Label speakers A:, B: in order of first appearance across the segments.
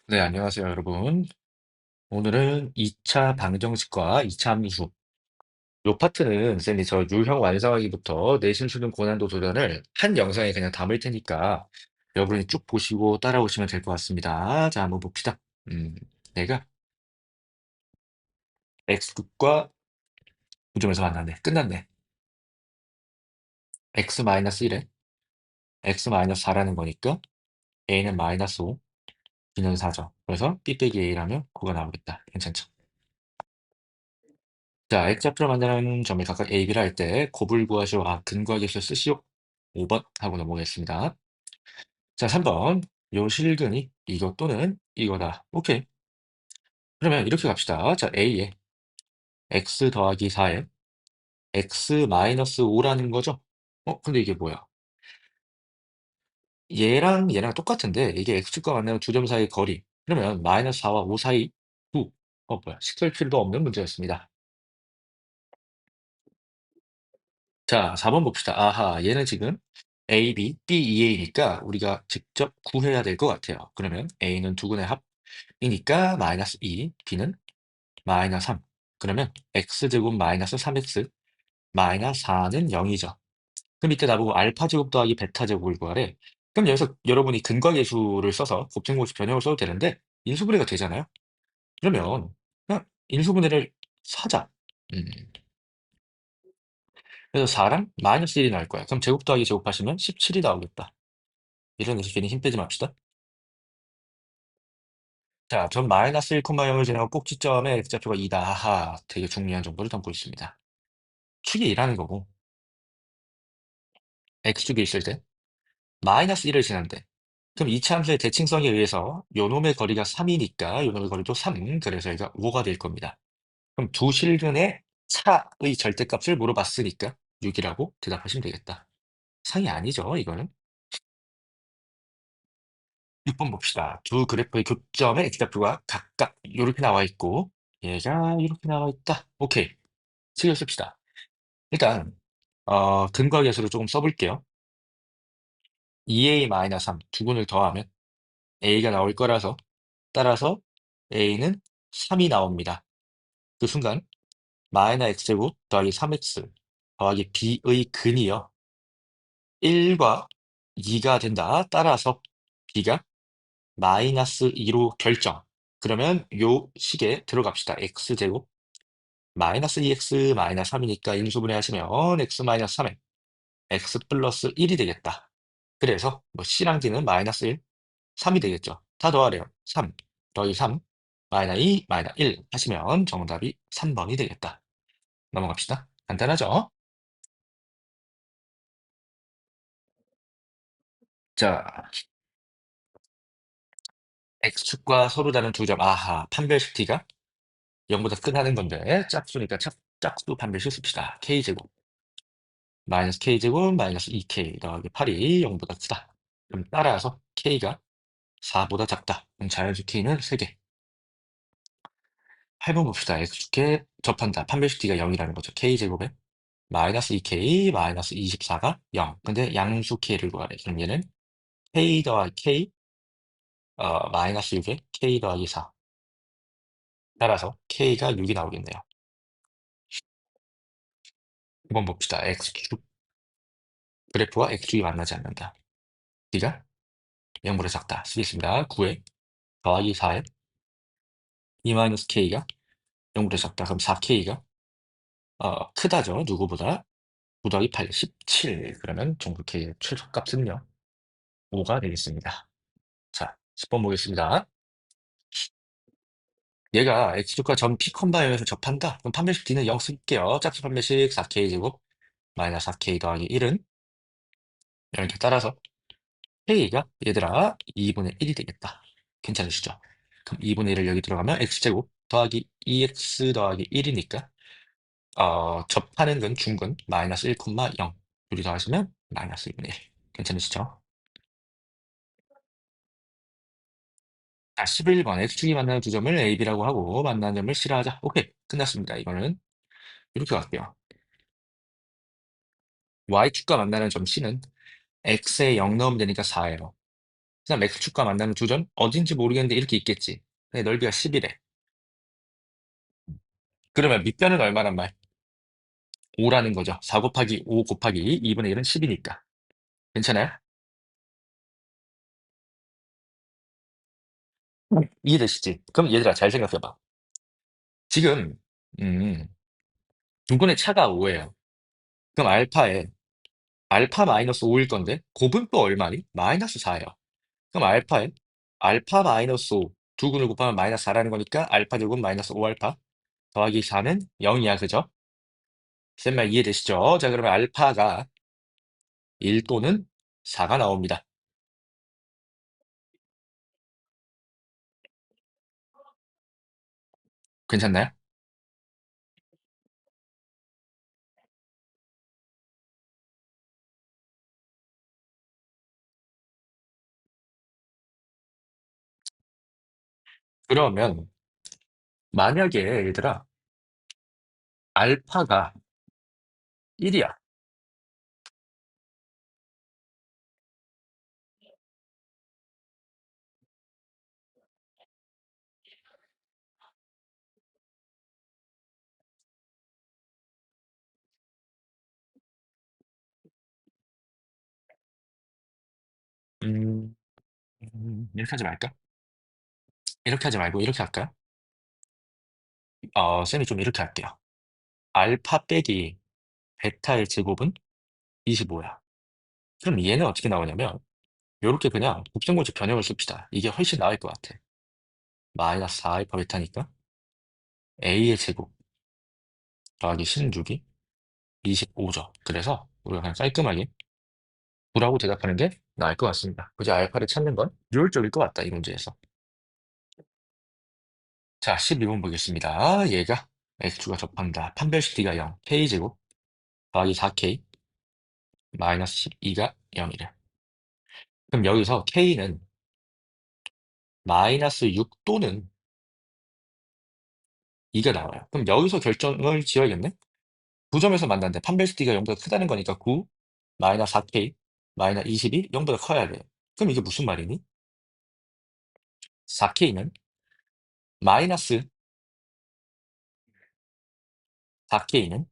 A: 네, 안녕하세요, 여러분. 오늘은 2차 방정식과 2차 함수. 요 파트는 쌤이 저 유형 완성하기부터 내신 수능 고난도 도전을 한 영상에 그냥 담을 테니까 여러분이 쭉 보시고 따라오시면 될 것 같습니다. 자, 한번 봅시다. 음, 내가 x축과 9점에서 만났네. 끝났네. x-1에 x-4라는 거니까 a는 -5, b는 4죠. 그래서 b 빼기 a라면 9가 나오겠다. 괜찮죠? 자, X좌표를 만드는 점을 각각 A, B라 할 때 곱을 구하시오. 근거하기식을 쓰시오. 5번 하고 넘어가겠습니다. 자, 3번. 요 실근이 이거 또는 이거다. 오케이. 그러면 이렇게 갑시다. 자, A에 X 더하기 4에 X 마이너스 5라는 거죠? 근데 이게 뭐야? 얘랑 똑같은데 이게 X축과 만나는 두 점 사이의 거리. 그러면 -4와 5 사이 9. 뭐야? 식설 필요도 없는 문제였습니다. 자, 4번 봅시다. 아하, 얘는 지금 A, B, B, 2A니까 우리가 직접 구해야 될 것 같아요. 그러면 A는 두근의 합이니까 -2, B는 -3. 그러면 X제곱 -3X -4는 0이죠. 그럼 이때 나보고 알파제곱 더하기 베타제곱을 구하래. 그럼 여기서 여러분이 근과계수를 써서 곱셈공식 변형을 써도 되는데 인수분해가 되잖아요. 그러면 그냥 인수분해를 사자. 음. 그래서 4랑 -1이 나올 거야. 그럼 제곱 더하기 제곱하시면 17이 나오겠다. 이런 녀석 괜히 힘 빼지 맙시다. 자, 전 -1,0을 지나고 꼭지점에 x좌표가 2다. 하하, 되게 중요한 정보를 담고 있습니다. 축이 2라는 거고 x축이 있을 때 -1을 지난대. 그럼 이차 함수의 대칭성에 의해서 요놈의 거리가 3이니까 요놈의 거리도 3. 그래서 얘가 5가 될 겁니다. 그럼 두 실근의 차의 절대값을 물어봤으니까 6이라고 대답하시면 되겠다. 상이 아니죠, 이거는. 6번 봅시다. 두 그래프의 교점에 x좌표가 각각 이렇게 나와 있고 얘가 이렇게 나와 있다. 오케이. 신경 씁시다. 일단 근과계수를 조금 써볼게요. 2a-3 두 분을 더하면 a가 나올 거라서 따라서 a는 3이 나옵니다. 그 순간 -x제곱 더하기 3x 더하기 b의 근이요. 1과 2가 된다. 따라서 b가 -2로 결정. 그러면 요 식에 들어갑시다. x제곱 -2x -3이니까 인수분해 하시면 x-3에 x 플러스 1이 되겠다. 그래서 뭐 C랑 D는 -1, 3이 되겠죠. 다 더하래요. 3 더하기 3 -2, -1 하시면 정답이 3번이 되겠다. 넘어갑시다. 간단하죠? 자, X축과 서로 다른 두 점. 아하, 판별식 T가 0보다 끝나는 건데 짝수니까 짝수 판별식 씁시다. K제곱 K제곱 -2K 더하기 8이 0보다 크다. 그럼 따라서 K가 4보다 작다. 그럼 자연수 K는 3개. 8번 봅시다. X축에 접한다. 판별식 T가 0이라는 거죠. K제곱에 -2K -24가 0. 근데 양수 K를 구하래. 그럼 얘는 K 더하기 K -6에 K 더하기 4. 따라서 K가 6이 나오겠네요. 2번 봅시다. X축 그래프와 X축이 만나지 않는다. T가 0보다 작다. 쓰겠습니다. 9에 더하기 4에 2-K가 0보다 작다. 그럼 4K가 크다죠. 누구보다 9 더하기 8, 17. 그러면 종부 K의 최소값은요. 5가 되겠습니다. 자, 10번 보겠습니다. 얘가 X축과 점 P 컴바인에서 접한다. 그럼 판별식 D는 0 쓸게요. 짝수 판별식 4K제곱 -4K 더하기 1은 이렇게 따라서 K가 얘들아 2분의 1이 되겠다. 괜찮으시죠? 그럼 2분의 1을 여기 들어가면 X제곱 더하기 2X 더하기 1이니까 접하는 근 중근 -1,0 둘이 더하시면 -2분의 1. 괜찮으시죠? 자, 11번 X축이 만나는 두 점을 A, B라고 하고 만나는 점을 C라 하자. 오케이. 끝났습니다. 이거는 이렇게 갈게요. Y축과 만나는 점 C는 X에 0 넣으면 되니까 4예요. 그다음 X축과 만나는 두 점 어딘지 모르겠는데 이렇게 있겠지. 근데 넓이가 10이래. 그러면 밑변은 얼마란 말? 5라는 거죠. 4 곱하기 5 곱하기 2분의 1은 10이니까. 괜찮아요? 이해되시지? 그럼 얘들아 잘 생각해 봐. 지금 음 두 분의 차가 5예요. 그럼 알파 마이너스 5일 건데 곱은 또 얼마니? 마이너스 4예요. 그럼 알파 마이너스 5 두 근을 곱하면 마이너스 4라는 거니까 알파 제곱 마이너스 5알파 더하기 4는 0이야. 그죠? 쌤 말 이해되시죠? 자, 그러면 알파가 1 또는 4가 나옵니다. 괜찮나요? 그러면 만약에 얘들아 알파가 1이야. 음, 이렇게 하지 말까? 이렇게 하지 말고 이렇게 할까요? 쌤이 좀 이렇게 할게요. 알파 빼기 베타의 제곱은 25야. 그럼 얘는 어떻게 나오냐면 요렇게 그냥 곱셈공식 변형을 씁시다. 이게 훨씬 나을 것 같아. 마이너스 4 알파 베타니까 a의 제곱 더하기 16이 25죠. 그래서 우리가 그냥 깔끔하게 9라고 대답하는 게 나을 것 같습니다. 그죠? 알파를 찾는 건 효율적일 것 같다, 이 문제에서. 자, 12번 보겠습니다. 얘가 x축과 접한다. 판별식 d가 0, k제곱 더하기 4k 마이너스 12가 0이래. 그럼 여기서 k는 마이너스 6 또는 2가 나와요. 그럼 여기서 결정을 지어야겠네? 9점에서 만났는데 판별식 d가 0보다 크다는 거니까 9 마이너스 4k 마이너스 20이 0보다 커야 돼. 그럼 이게 무슨 말이니? 4k는 마이너스 4k는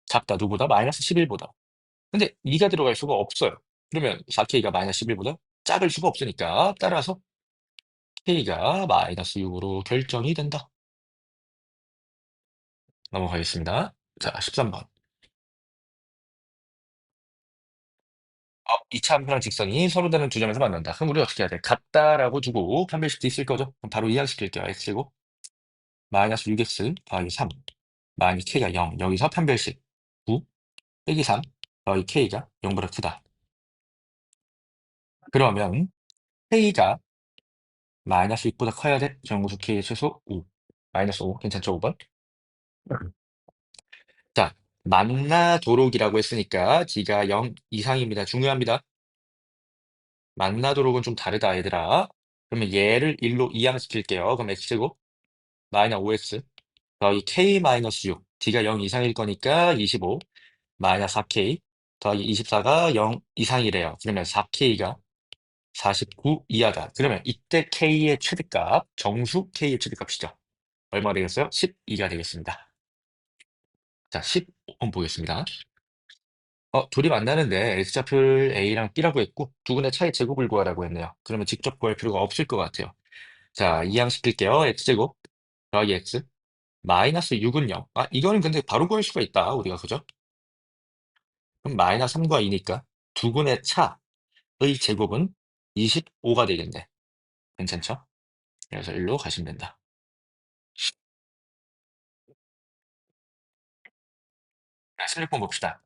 A: 작다. 누구보다? 마이너스 11보다. 근데 2가 들어갈 수가 없어요. 그러면 4K가 마이너스 11보다 작을 수가 없으니까 따라서 K가 마이너스 6으로 결정이 된다. 넘어가겠습니다. 자, 13번. 2차 함수랑 직선이 서로 다른 두 점에서 만난다. 그럼 우리 어떻게 해야 돼? 같다라고 두고 판별식도 있을 거죠? 그럼 바로 이항시킬게요. x제곱 마이너스 6x 더하기 3 마이너스 k가 0. 여기서 판별식 9 빼기 3 더하기 k가 0보다 크다. 그러면 k가 마이너스 6보다 커야 돼? 정구수 k의 최소 5. 마이너스 5 괜찮죠? 5번? 자, 만나도록이라고 했으니까 D가 0 이상입니다. 중요합니다. 만나도록은 좀 다르다, 얘들아. 그러면 얘를 1로 이항시킬게요. 그럼 x제곱 마이너스 5x 더하기 k 마이너스 6. D가 0 이상일 거니까 25 마이너스 4k 더하기 24가 0 이상이래요. 그러면 4k가 49 이하다. 그러면 이때 k의 최대값, 정수 k의 최대값이죠. 얼마가 되겠어요? 12가 되겠습니다. 자, 15번 보겠습니다. 둘이 만나는데 X좌표를 A랑 B라고 했고 두 분의 차의 제곱을 구하라고 했네요. 그러면 직접 구할 필요가 없을 것 같아요. 자, 이항시킬게요. X제곱 더하기 X 마이너스 6은 0. 이거는 근데 바로 구할 수가 있다. 우리가 그죠? 그럼 마이너스 3과 2니까 두 분의 차의 제곱은 25가 되겠네. 괜찮죠? 그래서 1로 가시면 된다. 자, 16번 봅시다.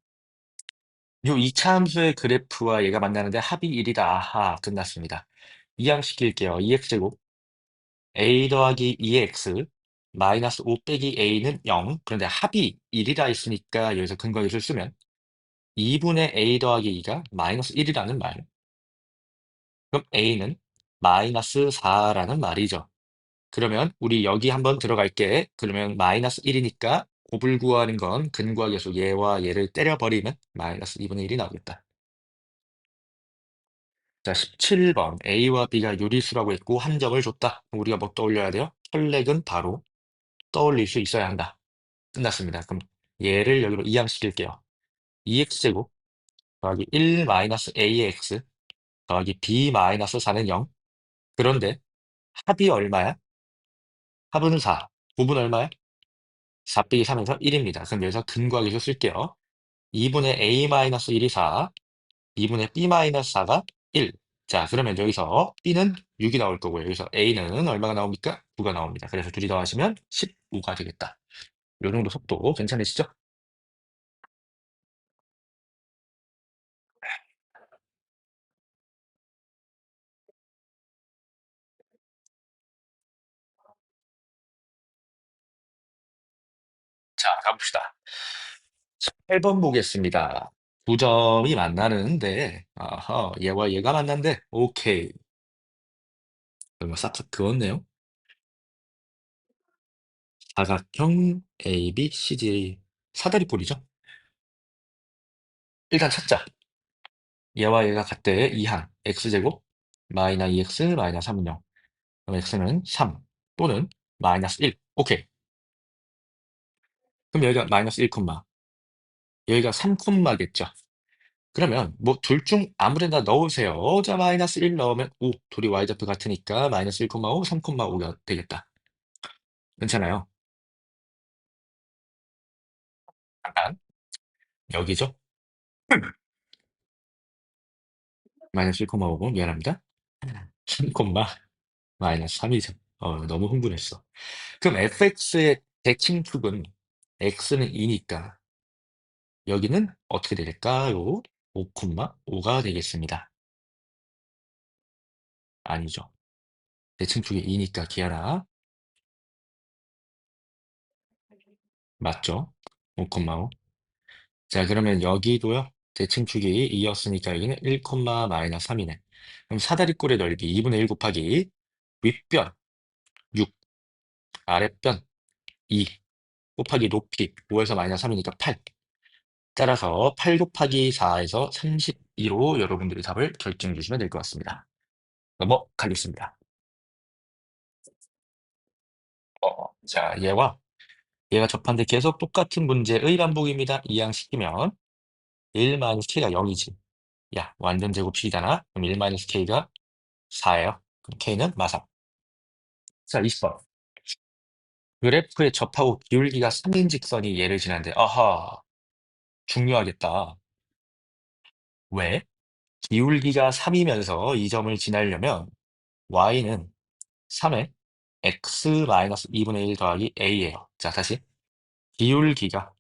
A: 요 2차 함수의 그래프와 얘가 만나는데 합이 1이다. 아하, 끝났습니다. 이항시킬게요. 2x제곱 a 더하기 2x 마이너스 5 빼기 a는 0. 그런데 합이 1이라 했으니까 여기서 근거기술 쓰면 2분의 a 더하기 2가 마이너스 1이라는 말. 그럼 a는 마이너스 4라는 말이죠. 그러면 우리 여기 한번 들어갈게. 그러면 마이너스 1이니까 곱을 구하는 건 근과 계수 얘와 얘를 때려버리면 마이너스 2분의 1이 나오겠다. 자, 17번. A와 B가 유리수라고 했고 한 점을 줬다. 그럼 우리가 뭐 떠올려야 돼요? 혈렉은 바로 떠올릴 수 있어야 한다. 끝났습니다. 그럼 얘를 여기로 이항시킬게요. 2x제곱 더하기 1 마이너스 ax 더하기 b 마이너스 4는 0. 그런데 합이 얼마야? 합은 4. 곱은 얼마야? 4 빼기 3에서 1입니다. 그럼 여기서 근과계수 쓸게요. 2분의 a 마이너스 1이 4, 2분의 b 마이너스 4가 1. 자, 그러면 여기서 b는 6이 나올 거고요. 여기서 a는 얼마가 나옵니까? 9가 나옵니다. 그래서 둘이 더하시면 15가 되겠다. 요 정도 속도 괜찮으시죠? 자, 가봅시다. 8번 보겠습니다. 두 점이 만나는데, 아하, 얘와 얘가 만난대. 오케이. 그럼 싹싹 그었네요. 사각형 A, B, C, D. 사다리꼴이죠? 일단 찾자. 얘와 얘가 같대. 이항. x제곱 마이너 2x 마이너 3은 0. 그럼 x는 3 또는 마이너스 1. 오케이. 그럼 여기가 마이너스 1, 여기가 3겠죠. 그러면 뭐 둘 중 아무데나 넣으세요. 자, 마이너스 1 넣으면 5. 둘이 y좌표 같으니까 마이너스 1,5, 3,5가 되겠다. 괜찮아요. 잠깐. 여기죠? 마이너스 1,5고 미안합니다. 3, 마이너스 3이죠. 너무 흥분했어. 그럼 fx의 대칭축은 x는 2니까 여기는 어떻게 될까요? 5,5가 되겠습니다. 아니죠. 대칭축이 2니까 기아라. 맞죠? 5,5. 자, 그러면 여기도요. 대칭축이 2였으니까 여기는 1, 마이너스 3이네. 그럼 사다리꼴의 넓이 2분의 1 곱하기 윗변 6, 아랫변 2 곱하기 높이 5에서 마이너스 3이니까 8. 따라서 8 곱하기 4에서 32로 여러분들이 답을 결정해 주시면 될 것 같습니다. 넘어가겠습니다. 자, 얘가 접한데 계속 똑같은 문제의 반복입니다. 이항시키면 1-k가 0이지. 야, 완전 제곱식이잖아. 그럼 1-k가 4예요. 그럼 k는 마삼. 자, 20번. 그래프에 접하고 기울기가 3인 직선이 얘를 지나는데, 아하, 중요하겠다. 왜? 기울기가 3이면서 이 점을 지나려면 y는 3의 x-2분의 1 더하기 a예요. 자, 다시. 기울기가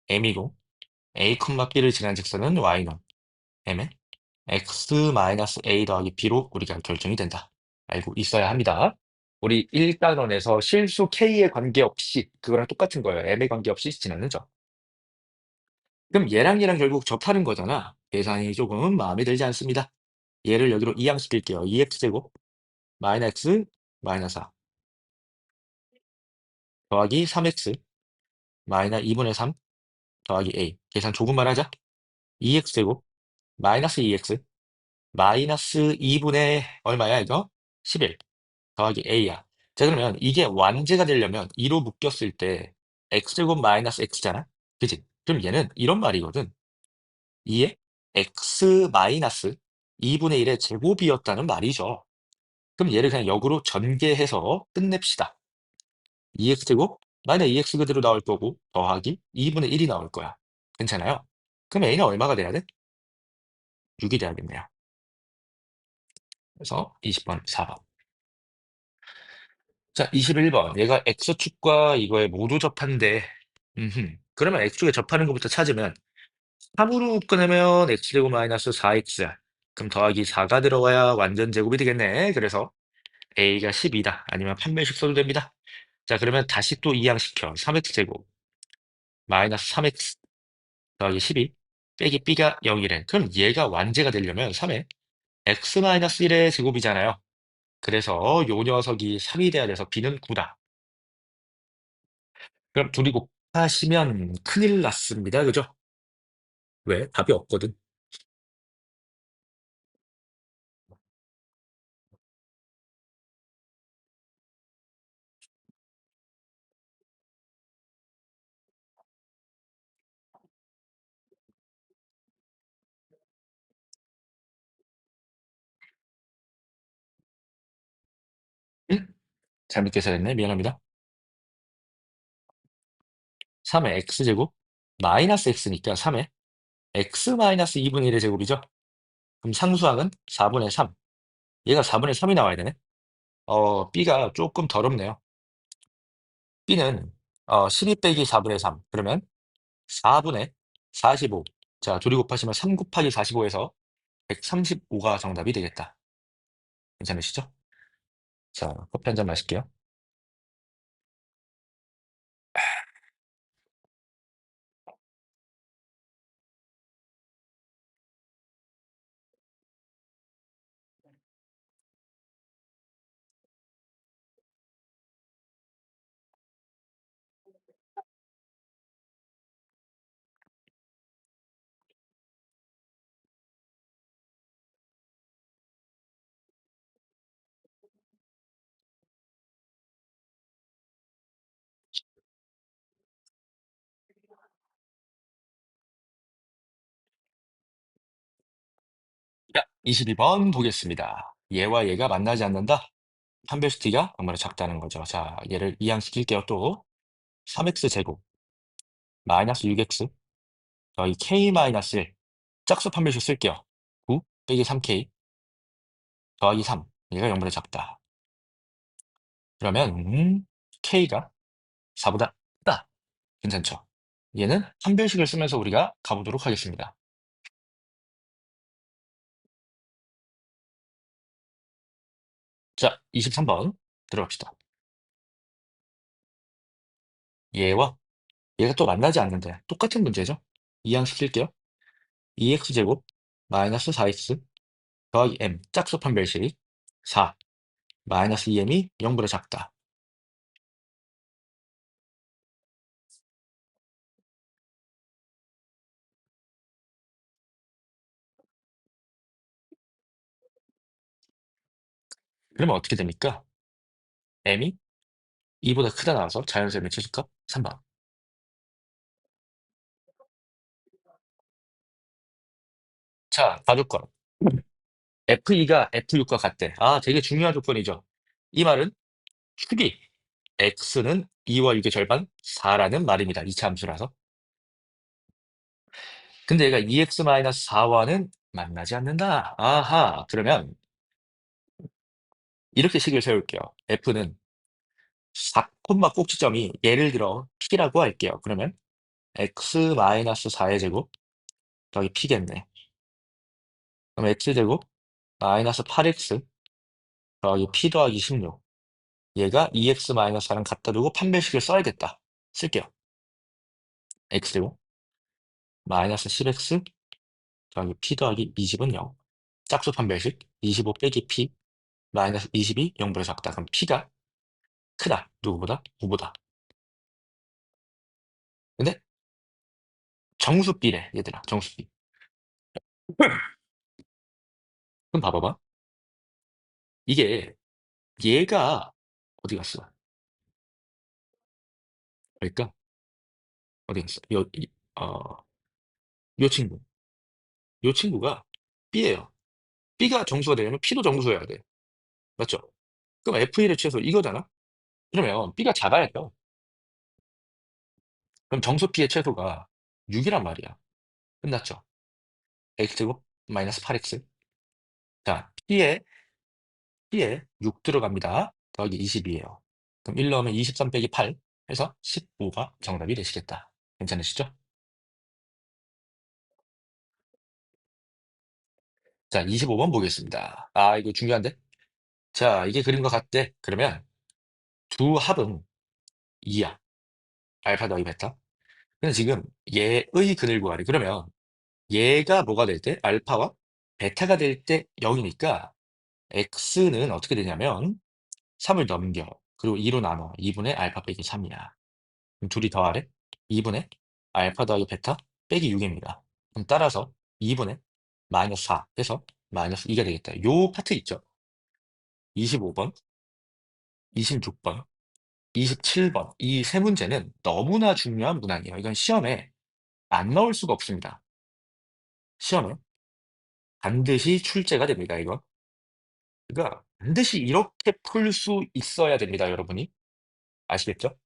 A: m이고 a, b를 지난 직선은 y는 m의 x-a 더하기 b로 우리가 결정이 된다. 알고 있어야 합니다. 우리 1단원에서 실수 k에 관계없이 그거랑 똑같은 거예요. m에 관계없이 지나는 점. 그럼 얘랑 결국 접하는 거잖아. 계산이 조금 마음에 들지 않습니다. 얘를 여기로 이항시킬게요. 2x제곱 마이너 x 마이너 4 더하기 3x 마이너 2분의 3 더하기 a. 계산 조금만 하자. 2x제곱 마이너스 2x 마이너스 2분의 얼마야 이거? 11 더하기 a야. 자, 그러면 이게 완제가 되려면 2로 묶였을 때 x제곱 마이너스 x잖아. 그지? 그럼 얘는 이런 말이거든. 2에 x 마이너스 2분의 1의 제곱이었다는 말이죠. 그럼 얘를 그냥 역으로 전개해서 끝냅시다. 2x제곱 마이너스 2x 그대로 나올 거고 더하기 2분의 1이 나올 거야. 괜찮아요? 그럼 a는 얼마가 돼야 돼? 6이 돼야겠네요. 그래서 20번 4번. 자, 21번. 얘가 x축과 이거에 모두 접한데 그러면 x축에 접하는 것부터 찾으면 3으로 끊으면 x제곱 마이너스 4x 그럼 더하기 4가 들어가야 완전 제곱이 되겠네. 그래서 a가 12다. 아니면 판매식 써도 됩니다. 자, 그러면 다시 또 이항시켜. 3x제곱 마이너스 3x 더하기 12 빼기 b가 0이래. 그럼 얘가 완제가 되려면 3에 x-1의 제곱이잖아요. 그래서 요 녀석이 3이 돼야 돼서 b는 9다. 그럼 둘이 곱하시면 큰일 났습니다. 그죠? 왜? 답이 없거든. 잘못 계산했네. 미안합니다. 3의 x제곱 마이너스 x니까 3의 x 마이너스 2분의 1의 제곱이죠. 그럼 상수항은 4분의 3. 얘가 4분의 3이 나와야 되네. b가 조금 더럽네요. b는 12 빼기 4분의 3. 그러면 4분의 45. 자, 조리 곱하시면 3 곱하기 45에서 135가 정답이 되겠다. 괜찮으시죠? 자, 커피 한 잔 마실게요. 자, 22번 보겠습니다. 얘와 얘가 만나지 않는다. 판별시티가 얼마나 작다는 거죠. 자, 얘를 이항시킬게요. 또 3x 제곱 마이너스 6x 더하기 k 마이너스 1 짝수 판별식 쓸게요. 9 빼기 3k 더하기 3 얘가 0보다 작다. 그러면 k가 4보다 크다. 괜찮죠? 얘는 판별식을 쓰면서 우리가 가보도록 하겠습니다. 자, 23번 들어갑시다. 얘와 얘가 또 만나지 않는데 똑같은 문제죠? 이항시킬게요. 2x제곱 마이너스 4x 더하기 m 짝수 판별식 4 마이너스 2m이 0보다 작다. 그러면 어떻게 됩니까? m이 2보다 크다 나와서 자연수의 최소값 3번. 자, 가조건. F2가 F6과 같대. 아, 되게 중요한 조건이죠. 이 말은 축이 x는 2와 6의 절반 4라는 말입니다. 이차 함수라서. 근데 얘가 2x-4와는 만나지 않는다. 아하. 그러면 이렇게 식을 세울게요. F는 4, 꼭지점이 예를 들어 P라고 할게요. 그러면 x-4의 제곱 더하기 P겠네. 그럼 x제곱 마이너스 8x 더하기 P 더하기 16. 얘가 2x-4랑 갖다 두고 판별식을 써야겠다. 쓸게요. x제곱 마이너스 10x 더하기 P 더하기 20은 0. 짝수 판별식 25 빼기 P 마이너스 20이 0보다 작다. 그럼 P가 크다. 누구보다? 5보다. 근데 정수비래 얘들아. 정수비. 그럼 봐봐봐. 이게 얘가 어디 갔어? 그러니까 어디 갔어? 어, 요 친구. 요 친구가 B예요. B가 정수가 되려면 P도 정수여야 돼. 맞죠? 그럼 F1의 최소 이거잖아? 그러면 B가 작아야 돼요. 그럼 정수 P의 최소가 6이란 말이야. 끝났죠? X제곱 마이너스 8X. 자, P에 6 들어갑니다. 더하기 20이에요. 그럼 1 넣으면 23 빼기 8 해서 15가 정답이 되시겠다. 괜찮으시죠? 자, 25번 보겠습니다. 아, 이거 중요한데? 자, 이게 그림과 같대. 그러면 두 합은 2야. 알파 더하기 베타. 근데 지금 얘의 근을 구하래. 그러면 얘가 뭐가 될 때? 알파와 베타가 될 때 0이니까 x는 어떻게 되냐면 3을 넘겨. 그리고 2로 나눠. 2분의 알파 빼기 3이야. 그럼 둘이 더하래? 2분의 알파 더하기 베타 빼기 6입니다. 그럼 따라서 2분의 마이너스 4 해서 마이너스 2가 되겠다. 요 파트 있죠? 25번, 26번, 27번. 이 세 문제는 너무나 중요한 문항이에요. 이건 시험에 안 나올 수가 없습니다. 시험에 반드시 출제가 됩니다, 이거. 그러니까 반드시 이렇게 풀 수 있어야 됩니다, 여러분이. 아시겠죠?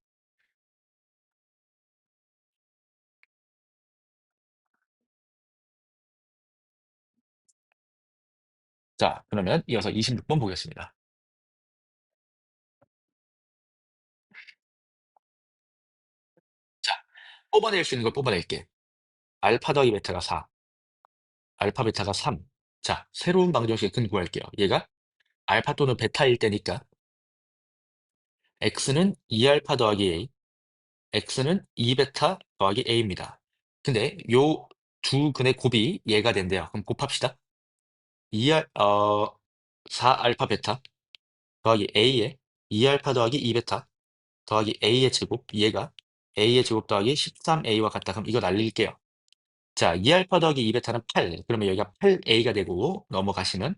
A: 자, 그러면 이어서 26번 보겠습니다. 자, 뽑아낼 수 있는 걸 뽑아낼게. 알파 더하기 베타가 4, 알파 베타가 3. 자, 새로운 방정식의 근 구할게요. 얘가 알파 또는 베타일 때니까 x는 2알파 더하기 a, x는 2베타 더하기 a입니다. 근데 요 두 근의 곱이 얘가 된대요. 그럼 곱합시다. 4알파 베타 더하기 a의 2알파 더하기 2베타 더하기 a의 제곱, 얘가 a의 제곱 더하기 13a와 같다. 그럼 이거 날릴게요. 자, 2알파 더하기 2베타는 8. 그러면 여기가 8a가 되고 넘어가시면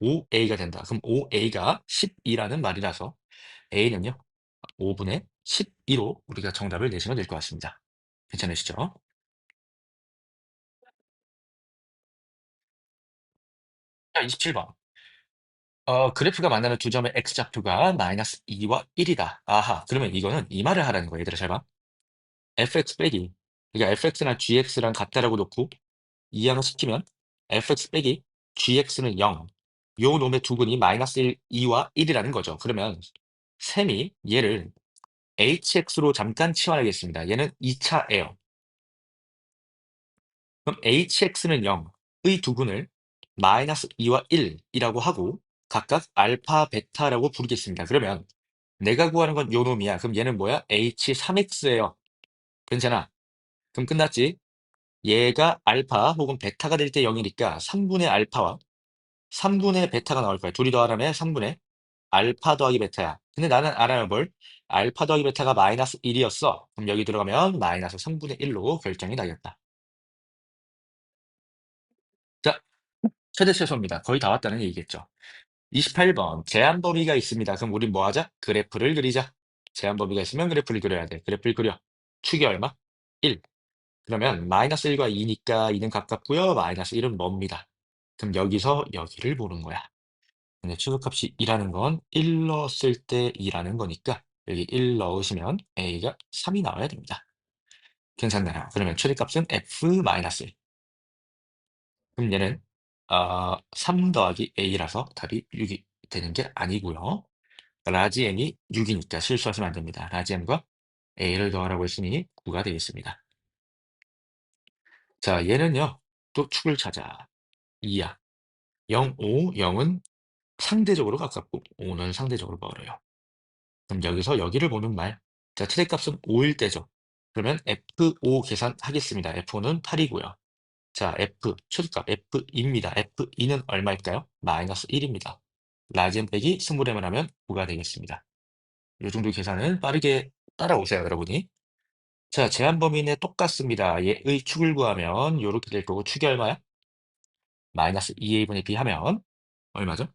A: 5a가 된다. 그럼 5a가 12라는 말이라서 a는요, 5분의 12로 우리가 정답을 내시면 될 것 같습니다. 괜찮으시죠? 자, 27번. 그래프가 만나는 두 점의 x좌표가 마이너스 2와 1이다. 아하, 그러면 이거는 이 말을 하라는 거예요. 얘들아, 잘 봐. fx 빼기. 그러니까 fx랑 gx랑 같다라고 놓고 이항시키면 fx 빼기 gx는 0. 요 놈의 두 근이 마이너스 1, 2와 1이라는 거죠. 그러면 셈이 얘를 hx로 잠깐 치환하겠습니다. 얘는 2차예요. 그럼 hx는 0의 두 근을 마이너스 2와 1이라고 하고 각각 알파, 베타라고 부르겠습니다. 그러면 내가 구하는 건 요 놈이야. 그럼 얘는 뭐야? h3x예요. 괜찮아. 그럼 끝났지? 얘가 알파 혹은 베타가 될 때 0이니까 3분의 알파와 3분의 베타가 나올 거야. 둘이 더하면 3분의 알파 더하기 베타야. 근데 나는 알아요, 뭘? 알파 더하기 베타가 마이너스 1이었어. 그럼 여기 들어가면 마이너스 3분의 1로 결정이 나겠다. 자, 최대 최소입니다. 거의 다 왔다는 얘기겠죠. 28번 제한 범위가 있습니다. 그럼 우린 뭐 하자? 그래프를 그리자. 제한 범위가 있으면 그래프를 그려야 돼. 그래프를 그려. 축이 얼마? 1. 그러면 마이너스 1과 2니까 2는 가깝고요. 마이너스 1은 멉니다. 그럼 여기서 여기를 보는 거야. 근데 최소값이 2라는 건 1 넣었을 때 2라는 거니까 여기 1 넣으시면 a가 3이 나와야 됩니다. 괜찮나요? 그러면 최대값은 f-1. 그럼 얘는 3 더하기 a라서 답이 6이 되는 게 아니고요. 라지 n이 6이니까 실수하시면 안 됩니다. 라지 n과 a를 더하라고 했으니 9가 되겠습니다. 자, 얘는요. 또 축을 찾아. 2야. 0, 5, 0은 상대적으로 가깝고 5는 상대적으로 멀어요. 그럼 여기서 여기를 보는 말. 자, 최대값은 5일 때죠. 그러면 F5 계산하겠습니다. F5는 8이고요. 자, F, 최대값 F2입니다. F2는 얼마일까요? 마이너스 1입니다. 라지엔 빼기 승부rem을 하면 9가 되겠습니다. 이 정도 계산은 빠르게 따라오세요, 여러분이. 자, 제한 범위는 똑같습니다. 얘의 축을 구하면 요렇게 될 거고, 축이 얼마야? 마이너스 2a분의 b 하면 얼마죠?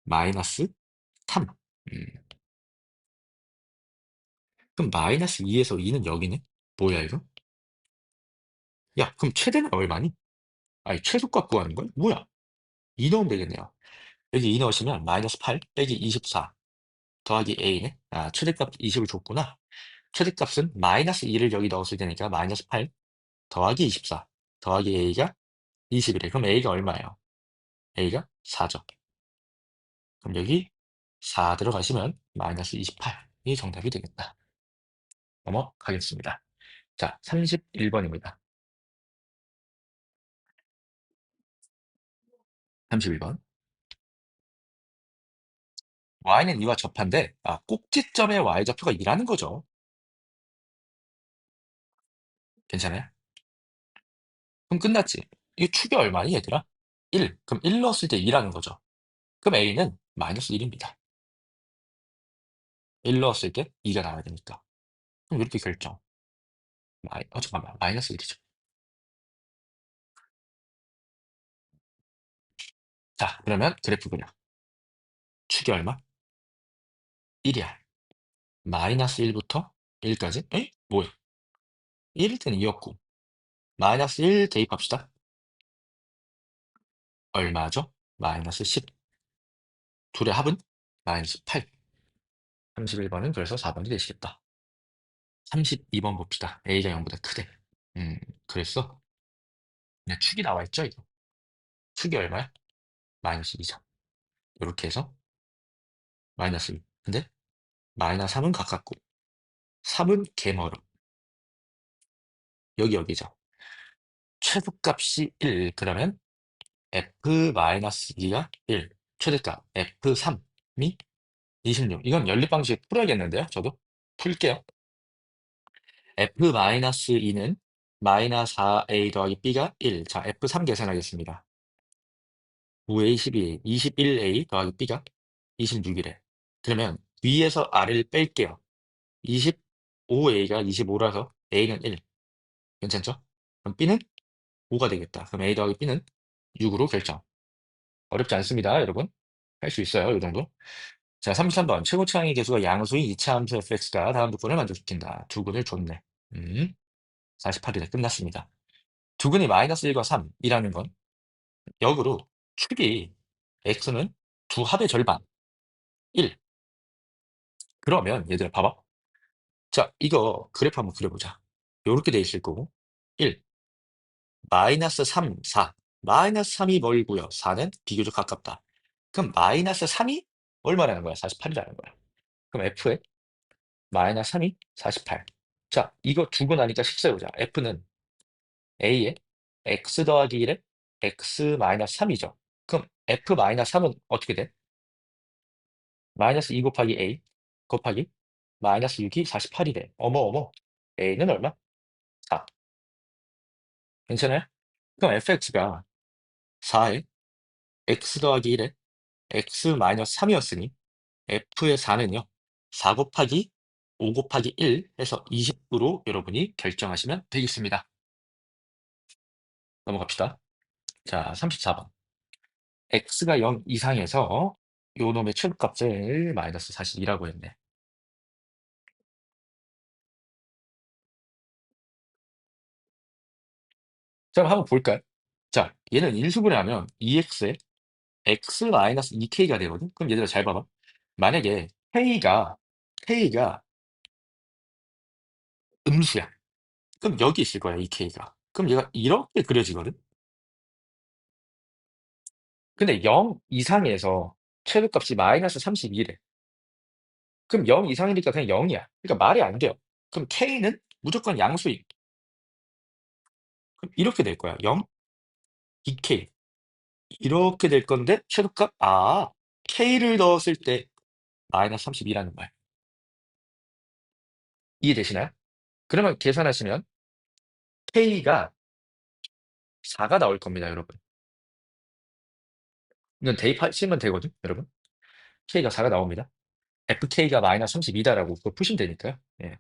A: 마이너스 3. 음, 그럼 마이너스 2에서 2는 여기네? 뭐야, 이거? 야, 그럼 최대는 얼마니? 아니, 최소값 구하는 거야? 뭐야? 2 넣으면 되겠네요. 여기 2 넣으시면 마이너스 8 빼기 24 더하기 a네. 아, 최대값 20을 줬구나. 최대값은 마이너스 2를 여기 넣었을 테니까 마이너스 8 더하기 24 더하기 a가 21이래. 그럼 a가 얼마예요? a가 4죠. 그럼 여기 4 들어가시면 마이너스 28이 정답이 되겠다. 넘어가겠습니다. 자, 31번입니다. 31번. y는 2와 접한데, 꼭지점의 y좌표가 2라는 거죠. 괜찮아요? 그럼 끝났지. 이게 축이 얼마니, 얘들아? 1. 그럼 1 넣었을 때 2라는 거죠. 그럼 a는 마이너스 1입니다. 1 넣었을 때 2가 나와야 되니까. 그럼 이렇게 결정. 잠깐만. 마이너스 1이죠. 자, 그러면 그래프 그려. 축이 얼마? 1이야. 마이너스 1부터 1까지? 에이? 뭐야? 1일 때는 2였고. 마이너스 1 대입합시다. 얼마죠? 마이너스 10. 둘의 합은 마이너스 8. 31번은 그래서 4번이 되시겠다. 32번 봅시다. a가 0보다 크대. 음, 그랬어? 그냥 축이 나와 있죠, 이거. 축이 얼마야? 마이너스 2죠. 이렇게 해서 마이너스 2. 근데 마이너스 3은 가깝고 3은 개멀어. 여기죠. 최소값이 1. 그러면 f-2가 1. 최대값 f3이 26. 이건 연립방식 풀어야겠는데요, 저도? 풀게요. f-2는 마이너스 4a 더하기 b가 1. 자, f3 계산하겠습니다. 9a, 12a, 21a 더하기 b가 26이래. 그러면 위에서 a를 뺄게요. 25a가 25라서 a는 1. 괜찮죠? 그럼 b는 5가 되겠다. 그럼 a 더하기 b는 6으로 결정. 어렵지 않습니다, 여러분. 할 수 있어요, 이 정도. 자, 33번. 최고차항의 개수가 양수인 이차함수 fx가 다음 조건을 만족시킨다. 두근을 줬네. 48일에 끝났습니다. 두근이 마이너스 1과 3이라는 건 역으로 축이 x는 두 합의 절반 1. 그러면 얘들아 봐봐. 자, 이거 그래프 한번 그려보자. 요렇게 돼 있을 거고 1, 마이너스 3, 4. 마이너스 3이 멀고요. 4는 비교적 가깝다. 그럼 마이너스 3이 얼마라는 거야? 48이라는 거야. 그럼 f에 마이너스 3이 48. 자, 이거 두고 나니까 식세우자. f는 a에 x 더하기 1에 x 마이너스 3이죠. 그럼 f 마이너스 3은 어떻게 돼? 마이너스 2 곱하기 a 곱하기 마이너스 6이 48이래. 어머. a는 얼마? 4. 괜찮아요? 그럼 fx가 4에 x 더하기 1에 x 마이너스 3이었으니 f의 4는요. 4 곱하기 5 곱하기 1 해서 20으로 여러분이 결정하시면 되겠습니다. 넘어갑시다. 자, 34번. x가 0 이상에서 요 놈의 최고값을 마이너스 42라고 했네. 자, 그럼 한번 볼까요? 자, 얘는 인수분해하면 2x에 x 마이너스 2k가 되거든. 그럼 얘들아 잘 봐봐. 만약에 k가 음수야. 그럼 여기 있을 거야, 2k가. 그럼 얘가 이렇게 그려지거든. 근데 0 이상에서 최소값이 마이너스 32래. 그럼 0 이상이니까 그냥 0이야. 그러니까 말이 안 돼요. 그럼 k는 무조건 양수임. 그럼 이렇게 될 거야. 0, 2k. 이렇게 될 건데 최소값 k를 넣었을 때 마이너스 32라는 말. 이해되시나요? 그러면 계산하시면 k가 4가 나올 겁니다, 여러분. 이건 대입하시면 되거든, 여러분. k가 4가 나옵니다. fk가 마이너스 32다라고 그거 푸시면 되니까요. 예.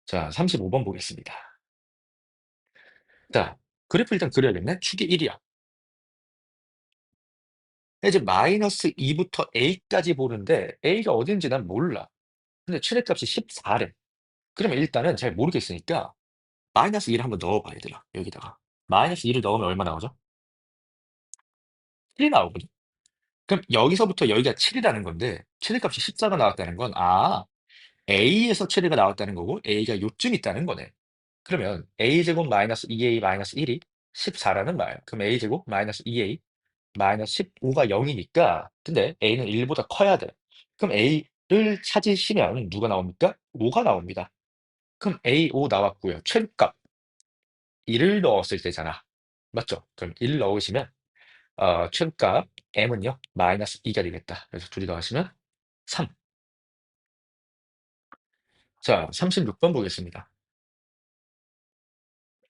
A: 자, 35번 보겠습니다. 자, 그래프 일단 그려야겠네. 축이 1이야. 이제 마이너스 2부터 a까지 보는데 a가 어딘지 난 몰라. 근데 최대값이 14래. 그러면 일단은 잘 모르겠으니까 마이너스 2를 한번 넣어봐, 얘들아. 여기다가. 마이너스 2를 넣으면 얼마 나오죠? 7이 나오거든. 그럼 여기서부터 여기가 7이라는 건데 최대값이 14가 나왔다는 건 a에서 최대가 나왔다는 거고 a가 요쯤 있다는 거네. 그러면 a제곱 마이너스 2a 마이너스 1이 14라는 말. 그럼 a제곱 마이너스 2a 마이너스 15가 0이니까 근데 a는 1보다 커야 돼. 그럼 a를 찾으시면 누가 나옵니까? 5가 나옵니다. 그럼 a 5 나왔고요. 최대값 1을 넣었을 때잖아. 맞죠? 그럼 1 넣으시면 최대값 m은요 마이너스 2가 되겠다. 그래서 둘이 더하시면 3. 자, 36번 보겠습니다.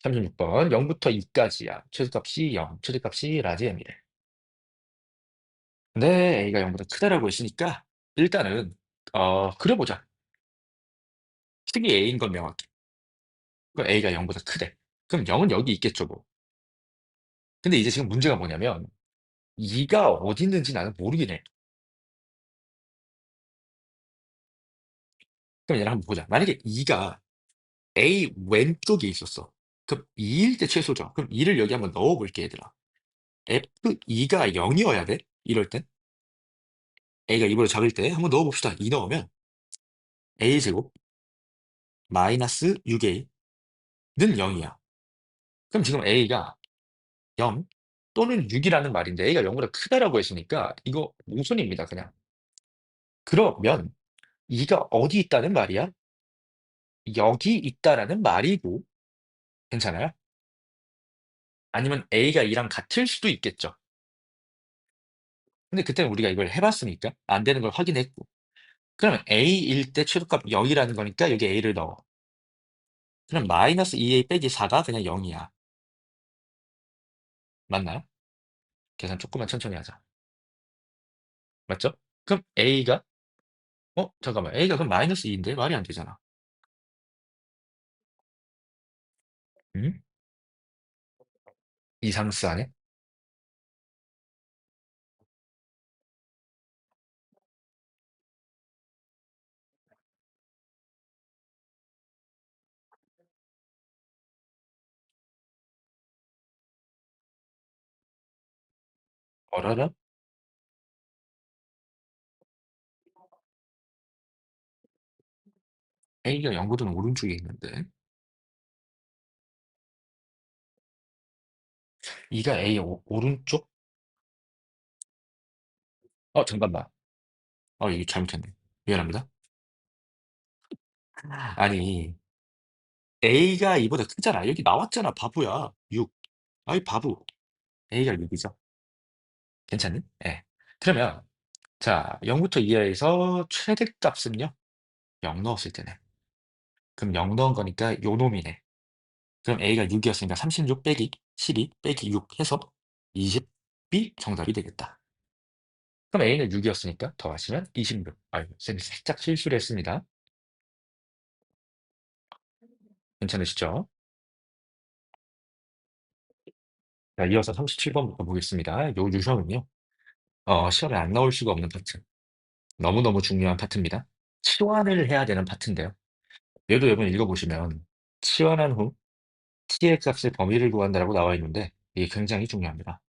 A: 36번 0부터 2까지야. 최대값이 0, 최대값이 라지 m이래. 근데 a가 0보다 크다라고 했으니까 일단은 그려보자. 축이 a인 건 명확해. 그 a가 0보다 크대. 그럼 0은 여기 있겠죠, 뭐. 근데 이제 지금 문제가 뭐냐면 2가 어디 있는지 나는 모르긴 해. 그럼 얘를 한번 보자. 만약에 2가 A 왼쪽에 있었어. 그럼 2일 때 최소죠. 그럼 2를 여기 한번 넣어볼게, 얘들아. F2가 0이어야 돼? 이럴 땐? A가 2보다 작을 때 한번 넣어봅시다. 2 넣으면 A제곱 마이너스 6A는 0이야. 그럼 지금 A가 0 또는 6이라는 말인데 A가 0보다 크다라고 했으니까 이거 모순입니다, 그냥. 그러면 2가 어디 있다는 말이야? 여기 있다라는 말이고, 괜찮아요? 아니면 A가 2랑 같을 수도 있겠죠. 근데 그때는 우리가 이걸 해봤으니까 안 되는 걸 확인했고. 그러면 A일 때 최소값 0이라는 거니까 여기 A를 넣어. 그럼 마이너스 2A 빼기 4가 그냥 0이야. 맞나요? 계산 조금만 천천히 하자. 맞죠? 그럼 A가, 잠깐만. A가 그럼 마이너스 2인데 말이 안 되잖아. 음? 이상스 안에? 어라라? A가 0보다는 오른쪽에 있는데 2가 A 오른쪽? 잠깐만. 이게 잘못했네. 미안합니다. 아니, A가 2보다 크잖아. 여기 나왔잖아. 바보야. 6. 아이, 바보. A가 6이죠. 괜찮니? 예. 그러면, 자, 0부터 2하에서 최대값은요? 0 넣었을 때네. 그럼 0 넣은 거니까 요 놈이네. 그럼 A가 6이었으니까 36 빼기 12 빼기 6 해서 20이 정답이 되겠다. 그럼 A는 6이었으니까 더하시면 26. 아유, 쌤이 살짝 실수를 했습니다. 괜찮으시죠? 자, 이어서 37번부터 보겠습니다. 요 유형은요, 시험에 안 나올 수가 없는 파트. 너무너무 중요한 파트입니다. 치환을 해야 되는 파트인데요. 얘도 여러분 읽어보시면, 치환한 후 t의 값의 범위를 구한다라고 나와 있는데, 이게 굉장히 중요합니다.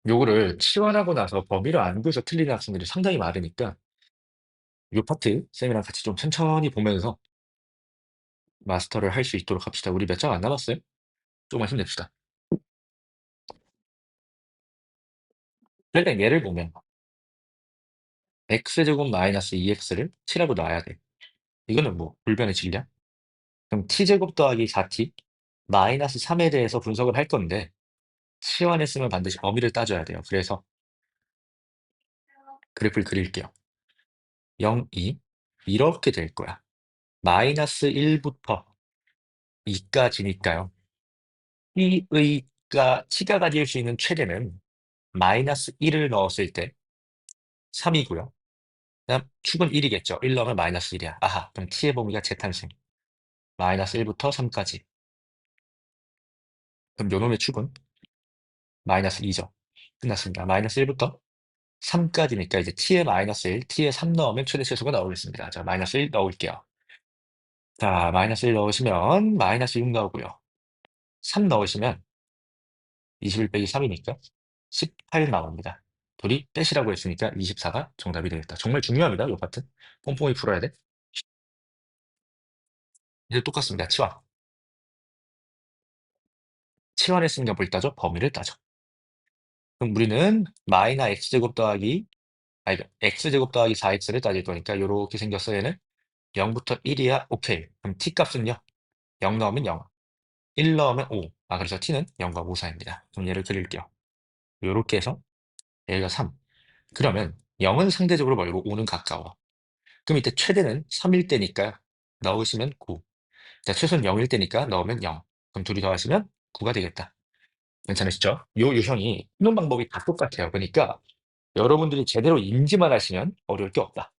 A: 요거를 치환하고 나서 범위를 안 구해서 틀리는 학생들이 상당히 많으니까, 요 파트 쌤이랑 같이 좀 천천히 보면서 마스터를 할 수 있도록 합시다. 우리 몇 장 안 남았어요? 조금만 힘냅시다. 일단 예를 보면 x제곱 마이너스 2x를 7하고 놔야 돼. 이거는 뭐 불변의 진리야? 그럼 t제곱 더하기 4t 마이너스 3에 대해서 분석을 할 건데 치환했으면 반드시 범위를 따져야 돼요. 그래서 그래프를 그릴게요. 0, 2 이렇게 될 거야. 마이너스 1부터 2까지니까요. t가 가질 수 있는 최대는 마이너스 1을 넣었을 때 3이고요. 그다음 축은 1이겠죠. 1 넣으면 마이너스 1이야. 아하, 그럼 t의 범위가 재탄생. 마이너스 1부터 3까지. 그럼 요놈의 축은 마이너스 2죠. 끝났습니다. 마이너스 1부터 3까지니까 이제 t의 마이너스 1, t의 3 넣으면 최대 최소가 나오겠습니다. 자, 마이너스 1 넣을게요. 자, 마이너스 1 넣으시면 마이너스 6 나오고요. 3 넣으시면 21 빼기 3이니까 18 나옵니다. 둘이 빼시라고 했으니까 24가 정답이 되겠다. 정말 중요합니다. 이 파트. 꼼꼼히 풀어야 돼. 이제 똑같습니다. 치환. 치환했으니까 뭘 따져? 범위를 따져. 그럼 우리는 마이너 x제곱 더하기 아니 x제곱 더하기 4x를 따질 거니까 요렇게 생겼어 얘는. 0부터 1이야. 오케이. 그럼 t 값은요? 0 넣으면 0, 1 넣으면 5. 그래서 t는 0과 5 사이입니다. 그럼 얘를 그릴게요. 요렇게 해서 얘가 3. 그러면 0은 상대적으로 멀고 5는 가까워. 그럼 이때 최대는 3일 때니까 넣으시면 9. 자, 최소는 0일 때니까 넣으면 0. 그럼 둘이 더하시면 9가 되겠다. 괜찮으시죠? 요 유형이 푸는 방법이 다 똑같아요. 그러니까 여러분들이 제대로 인지만 하시면 어려울 게 없다.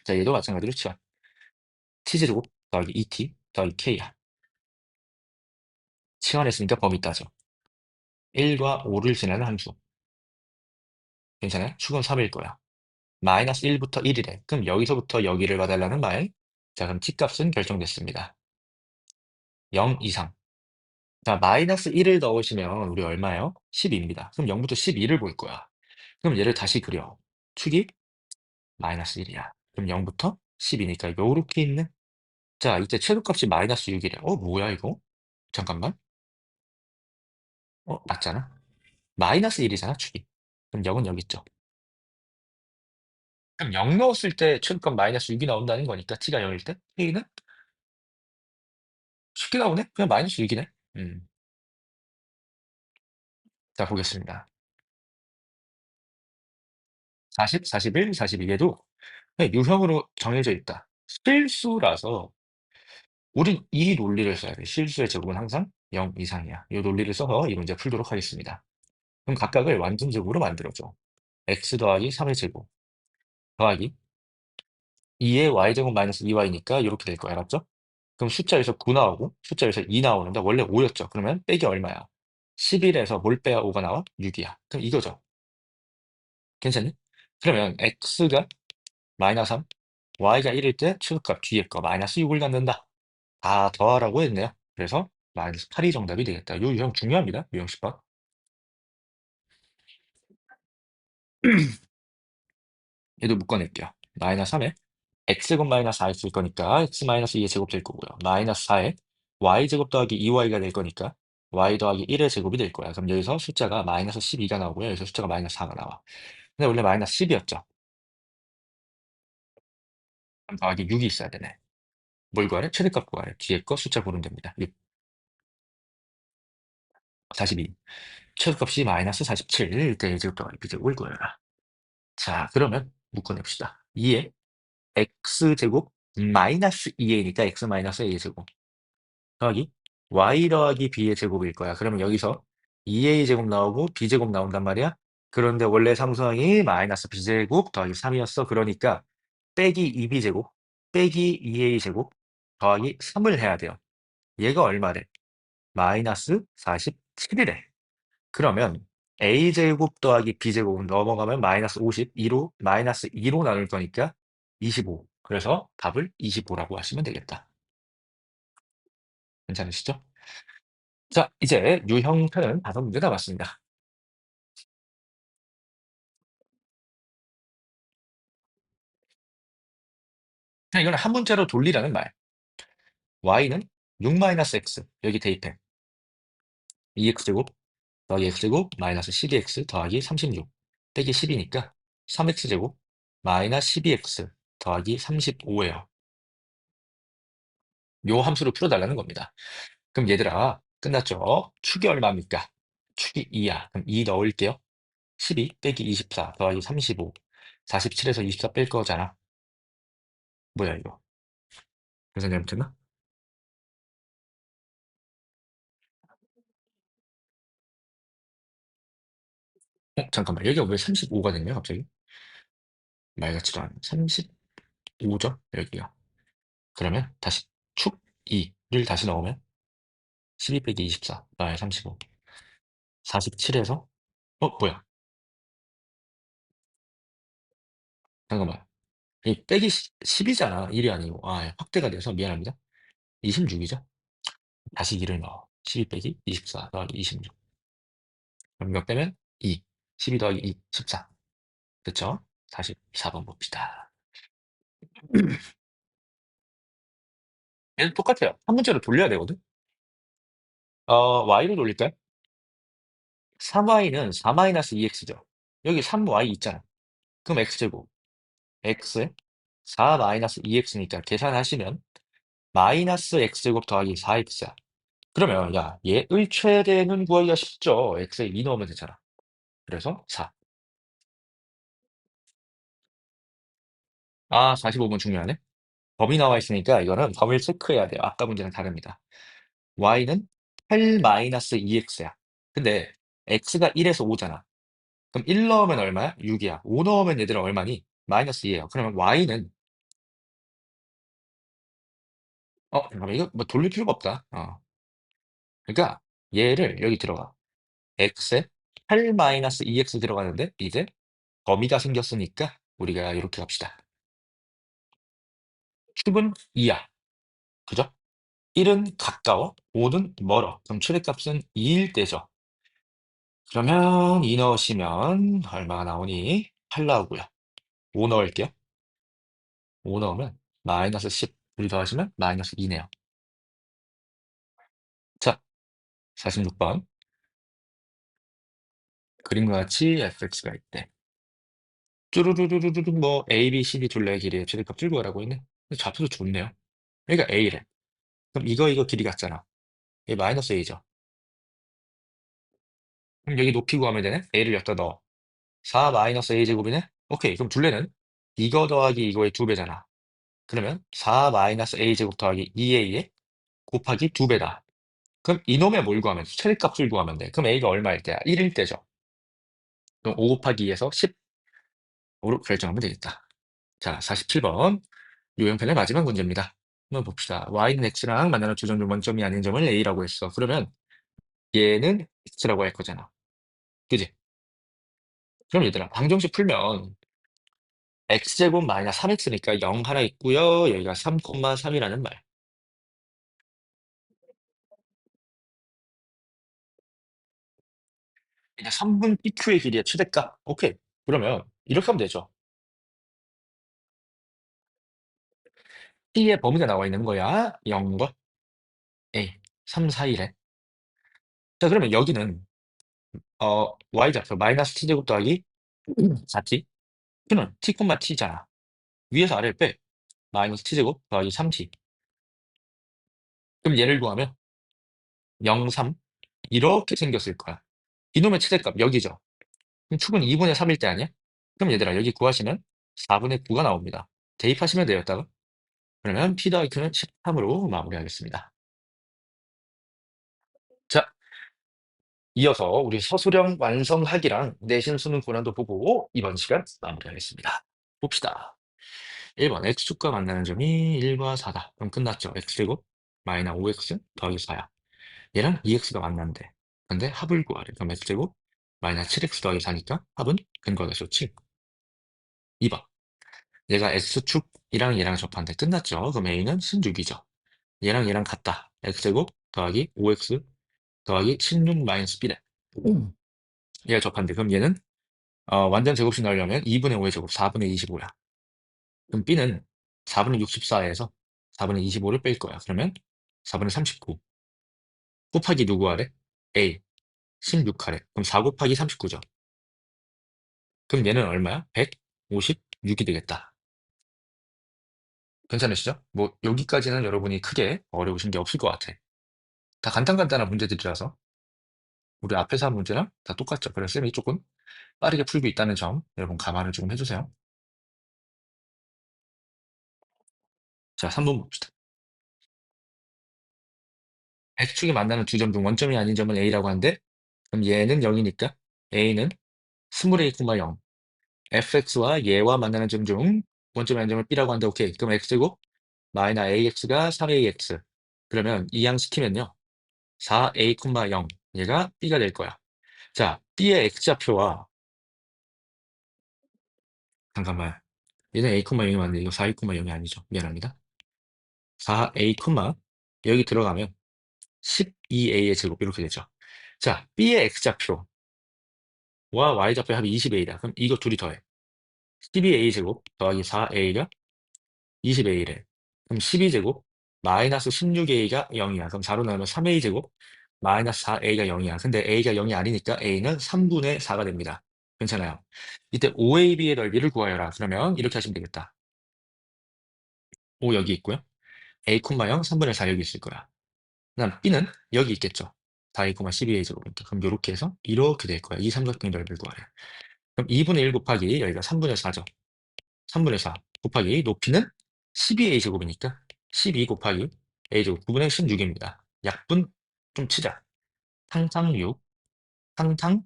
A: 자, 얘도 마찬가지로 치환. t제곱 더하기 2t 더하기 k야. 치환했으니까 범위 따져. 1과 5를 지나는 함수. 괜찮아요? 축은 3일 거야. 마이너스 1부터 1이래. 그럼 여기서부터 여기를 봐달라는 말. 자, 그럼 t값은 결정됐습니다. 0 이상. 자, 마이너스 1을 넣으시면 우리 얼마예요? 12입니다. 그럼 0부터 12를 볼 거야. 그럼 얘를 다시 그려. 축이 마이너스 1이야. 그럼 0부터 10이니까 요렇게 있는. 자, 이때 최소값이 마이너스 6이래. 뭐야 이거? 잠깐만. 맞잖아. 마이너스 1이잖아, 축이. 그럼 0은 여기 있죠. 그럼 0 넣었을 때 최소값 마이너스 6이 나온다는 거니까 t가 0일 때 a는 쉽게 나오네. 그냥 마이너스 6이네. 음. 자, 보겠습니다. 40, 41, 42에도 유형으로 정해져 있다. 실수라서 우린 이 논리를 써야 돼. 실수의 제곱은 항상 0 이상이야. 이 논리를 써서 이 문제 풀도록 하겠습니다. 그럼 각각을 완전제곱으로 만들어줘. x 더하기 3의 제곱 더하기 2의 y제곱 마이너스 2y니까 이렇게 될 거야. 알았죠? 그럼 숫자에서 9 나오고 숫자에서 2 나오는데 원래 5였죠. 그러면 빼기 얼마야? 11에서 뭘 빼야 5가 나와? 6이야. 그럼 이거죠. 괜찮니? 그러면 x가 마이너스 3, y가 1일 때 최소값 뒤에 거 마이너스 6을 갖는다. 다 더하라고 했네요. 그래서 마이너스 8이 정답이 되겠다. 요 유형 중요합니다. 유형식법. 얘도 묶어낼게요. 마이너스 3에 x제곱 마이너스 4 있을 거니까 x 마이너스 2의 제곱 될 거고요. 마이너스 4에 y제곱 더하기 2y가 될 거니까 y 더하기 1의 제곱이 될 거야. 그럼 여기서 숫자가 마이너스 12가 나오고요. 여기서 숫자가 마이너스 4가 나와. 근데 원래 마이너스 10이었죠. 그럼 더하기 6이 있어야 되네. 뭘 구하래? 최대값 구하래. 뒤에 거 숫자 고르면 됩니다. 6, 42. 최소값이 마이너스 47. 이때 a제곱 더하기 b제곱을 구해라. 자, 그러면 묶어냅시다. 2에 x제곱 마이너스 2a니까 x 마이너스 a제곱 더하기 y 더하기 b의 제곱일 거야. 그러면 여기서 2a 제곱 나오고 b 제곱 나온단 말이야. 그런데 원래 상수항이 마이너스 b 제곱 더하기 3이었어. 그러니까 빼기 2b 제곱 빼기 2a 제곱 더하기 3을 해야 돼요. 얘가 얼마래? 마이너스 47이래. 그러면 a 제곱 더하기 b 제곱은 넘어가면 마이너스 52로 마이너스 2로 나눌 거니까 25. 그래서 답을 25라고 하시면 되겠다. 괜찮으시죠? 자, 이제 유형편은 5문제 남았습니다. 그냥 이거는 한 문제로 돌리라는 말. y는 6-x 여기 대입해. 2x제곱 더하기 x제곱 마이너스 12x 더하기 36 빼기 10이니까 3x제곱 마이너스 12x 더하기 35예요. 요 함수로 풀어달라는 겁니다. 그럼 얘들아 끝났죠? 축이 얼마입니까? 축이 2야. 그럼 2 넣을게요. 12 빼기 24 더하기 35 47에서 24 뺄 거잖아. 뭐야 이거? 계산 잘못했나? 잠깐만 여기가 왜 35가 됐냐 갑자기? 말 같지도 않아. 35죠? 여기가. 그러면 다시 축 2를 다시 넣으면 12 빼기 24 나의 35 47에서 뭐야? 잠깐만. 이 빼기 10이잖아. 1이 아니고. 확대가 돼서 미안합니다. 26이죠? 다시 2를 넣어. 12 빼기 24 더하기 26. 그럼 이거 빼면 2. 12 더하기 2, 14. 됐죠? 44번 봅시다. 얘는 똑같아요. 한 문제로 돌려야 되거든? y로 돌릴까요? 3y는 4-2x죠. 여기 3y 있잖아. 그럼 x제곱. x에 4-2x니까 계산하시면 마이너스 x제곱 더하기 4x야. 그러면 야, 얘의 최대는 구하기가 쉽죠. x에 2 넣으면 되잖아. 그래서 4. 45번 중요하네. 범위 나와 있으니까 이거는 범위를 체크해야 돼요. 아까 문제랑 다릅니다. y는 8-2x야. 근데 x가 1에서 5잖아. 그럼 1 넣으면 얼마야? 6이야. 5 넣으면 얘들아 얼마니? 마이너스 2예요. 그러면 y는 잠깐만 이거 뭐 돌릴 필요가 없다. 그러니까 얘를 여기 들어가. x에 8-2x 들어가는데 이제 범위가 생겼으니까 우리가 이렇게 갑시다. 축은 2야. 그죠? 1은 가까워, 5는 멀어. 그럼 최대값은 2일 때죠. 그러면 2 넣으시면 얼마가 나오니? 8 나오고요. 5 넣을게요. 5 넣으면 마이너스 10. 둘이 더하시면 마이너스 2네요. 자, 46번. 그림과 같이 fx가 있대. 쭈루루루루루 뭐 a, b, c, d 둘레의 길이의 최대값 줄 구하라고 했네. 근데 좌표도 좋네요. 그러니까 a래. 그럼 이거 길이 같잖아. 얘 마이너스 a죠. 그럼 여기 높이 구하면 되네. a를 여기다 넣어. 4 마이너스 a 제곱이네. 오케이. 그럼 둘레는 이거 더하기 이거의 2배잖아. 그러면 4 마이너스 a 제곱 더하기 2a에 곱하기 2배다. 그럼 이놈의 뭘 구하면 돼? 최대값을 구하면 돼. 그럼 a가 얼마일 때야? 1일 때죠. 그럼 5 곱하기 2에서 15로 결정하면 되겠다. 자, 47번. 요형편의 마지막 문제입니다. 한번 봅시다. y는 x랑 만나는 두 점 중 원점이 아닌 점을 a라고 했어. 그러면 얘는 x라고 할 거잖아. 그지? 그럼 얘들아, 방정식 풀면 x제곱 마이너스 3x니까 0 하나 있고요. 여기가 3,3이라는 말. 이제 3분 PQ의 길이의 최대값. 오케이. 그러면 이렇게 하면 되죠. T의 범위가 나와 있는 거야. 0과 A. 3, 4, 1에. 자, 그러면 여기는 y좌표 마이너스 t제곱 더하기 4t. t는 t, t잖아. 위에서 아래를 빼. 마이너스 t제곱 더하기 3t. 그럼 얘를 구하면 0, 3 이렇게 생겼을 거야. 이놈의 최대값 여기죠. 그럼 축은 2분의 3일 때 아니야? 그럼 얘들아 여기 구하시면 4분의 9가 나옵니다. 대입하시면 되었다가 그러면 p 더하기 q는 13으로 마무리하겠습니다. 자, 이어서 우리 서술형 완성하기랑 내신 수능 고난도 보고 이번 시간 마무리하겠습니다. 봅시다. 1번 x축과 만나는 점이 1과 4다. 그럼 끝났죠. x제곱 마이너스 5x 더하기 4야. 얘랑 2x가 만난대. 근데 합을 구하래. 그럼 x제곱 마이너스 7x 더하기 4니까 합은 근거에서 7. 2번 얘가 x축이랑 얘랑 접한데 끝났죠. 그럼 a는 16이죠. 얘랑 같다. x제곱 더하기 5x 더하기 16 마이너스 b래. 얘가 접한데 그럼 얘는 완전 제곱식 나오려면 2분의 5의 제곱 4분의 25야. 그럼 b는 4분의 64에서 4분의 25를 뺄 거야. 그러면 4분의 39 곱하기 누구 하래? a 16 하래. 그럼 4 곱하기 39죠. 그럼 얘는 얼마야? 156이 되겠다. 괜찮으시죠? 뭐 여기까지는 여러분이 크게 어려우신 게 없을 것 같아. 다 간단간단한 문제들이라서 우리 앞에서 한 문제랑 다 똑같죠. 그래서 쌤이 조금 빠르게 풀고 있다는 점 여러분 감안을 조금 해주세요. 자, 3번 봅시다. X축이 만나는 두 점 중 원점이 아닌 점은 A라고 하는데 그럼 얘는 0이니까 A는 스몰 a, 0 fx와 얘와 만나는 점 중 원점이 아닌 점을 B라고 한다. 오케이. 그럼 x제곱 마이너 ax가 3ax 그러면 이항시키면요 4a, 0 얘가 B가 될 거야. 자, B의 x좌표와 잠깐만 얘는 a, 0이 맞는데 이거 4a, 0이 아니죠. 미안합니다. 4a, 여기 들어가면 12a의 제곱 이렇게 되죠. 자, B의 x좌표와 y좌표의 합이 20a다. 그럼 이거 둘이 더해. 12a 제곱 더하기 4a가 20a래. 그럼 12제곱 마이너스 16a가 0이야. 그럼 4로 나누면 3a 제곱 마이너스 4a가 0이야. 근데 a가 0이 아니니까 a는 3분의 4가 됩니다. 괜찮아요. 이때 OAB의 넓이를 구하여라. 그러면 이렇게 하시면 되겠다. O 여기 있고요. a, 0 3분의 4 여기 있을 거야. 그다음 B는 여기 있겠죠. 4a, 12a 제곱이니까. 그럼 이렇게 해서 이렇게 될 거야. 이 삼각형 넓이를 구하래. 그럼 2분의 1 곱하기 여기가 3분의 4죠. 3분의 4 곱하기 높이는 12a 제곱이니까 12 곱하기 a 제곱 9분의 16입니다. 약분 좀 치자. 탕탕 6, 탕탕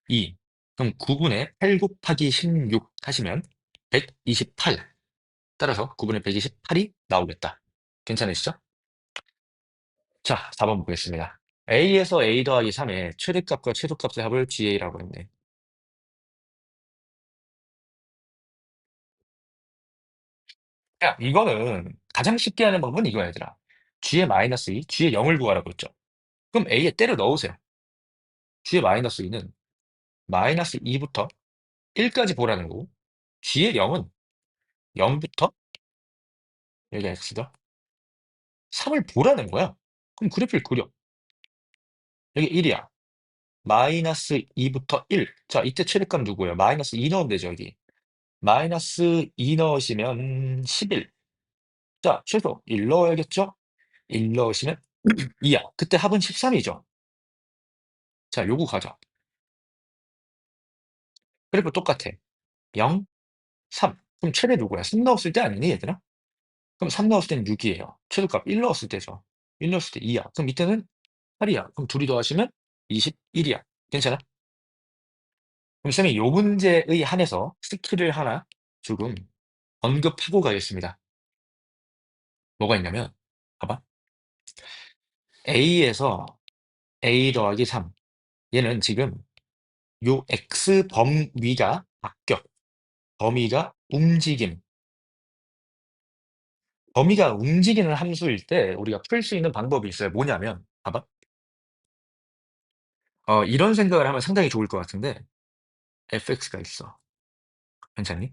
A: 2. 그럼 9분의 8 곱하기 16 하시면 128. 따라서 9분의 128이 나오겠다. 괜찮으시죠? 자, 4번 보겠습니다. a에서 a 더하기 3의 최대값과 최소값의 합을 GA라고 했네. 야, 이거는 가장 쉽게 하는 방법은 이거야, 얘들아. g의 마이너스 2, g의 0을 구하라고 했죠. 그럼 a에 때려 넣으세요. g의 마이너스 2는 마이너스 2부터 1까지 보라는 거고 g의 0은 0부터 여기 x다 3을 보라는 거야. 그럼 그래프를 그려. 여기 1이야. 마이너스 2부터 1. 자, 이때 최대값 누구예요? 마이너스 2 넣으면 되죠, 여기. 마이너스 2 넣으시면 11. 자, 최소 1 넣어야겠죠? 1 넣으시면 2야. 그때 합은 13이죠. 자, 요거 가자. 그래프 똑같아. 0, 3. 그럼 최대 누구야? 3 넣었을 때 아니니, 얘들아? 그럼 3 넣었을 때는 6이에요. 최소값 1 넣었을 때죠. 1 넣었을 때 2야. 그럼 이때는 8이야. 그럼 둘이 더하시면 21이야. 괜찮아? 그럼 쌤이 요 문제의 한해서 스킬을 하나 조금 언급하고 가겠습니다. 뭐가 있냐면, 봐봐. A에서 A 더하기 3. 얘는 지금 요 X 범위가 바뀌어. 범위가 움직임. 범위가 움직이는 함수일 때 우리가 풀 수 있는 방법이 있어요. 뭐냐면, 봐봐. 이런 생각을 하면 상당히 좋을 것 같은데, fx가 있어. 괜찮니?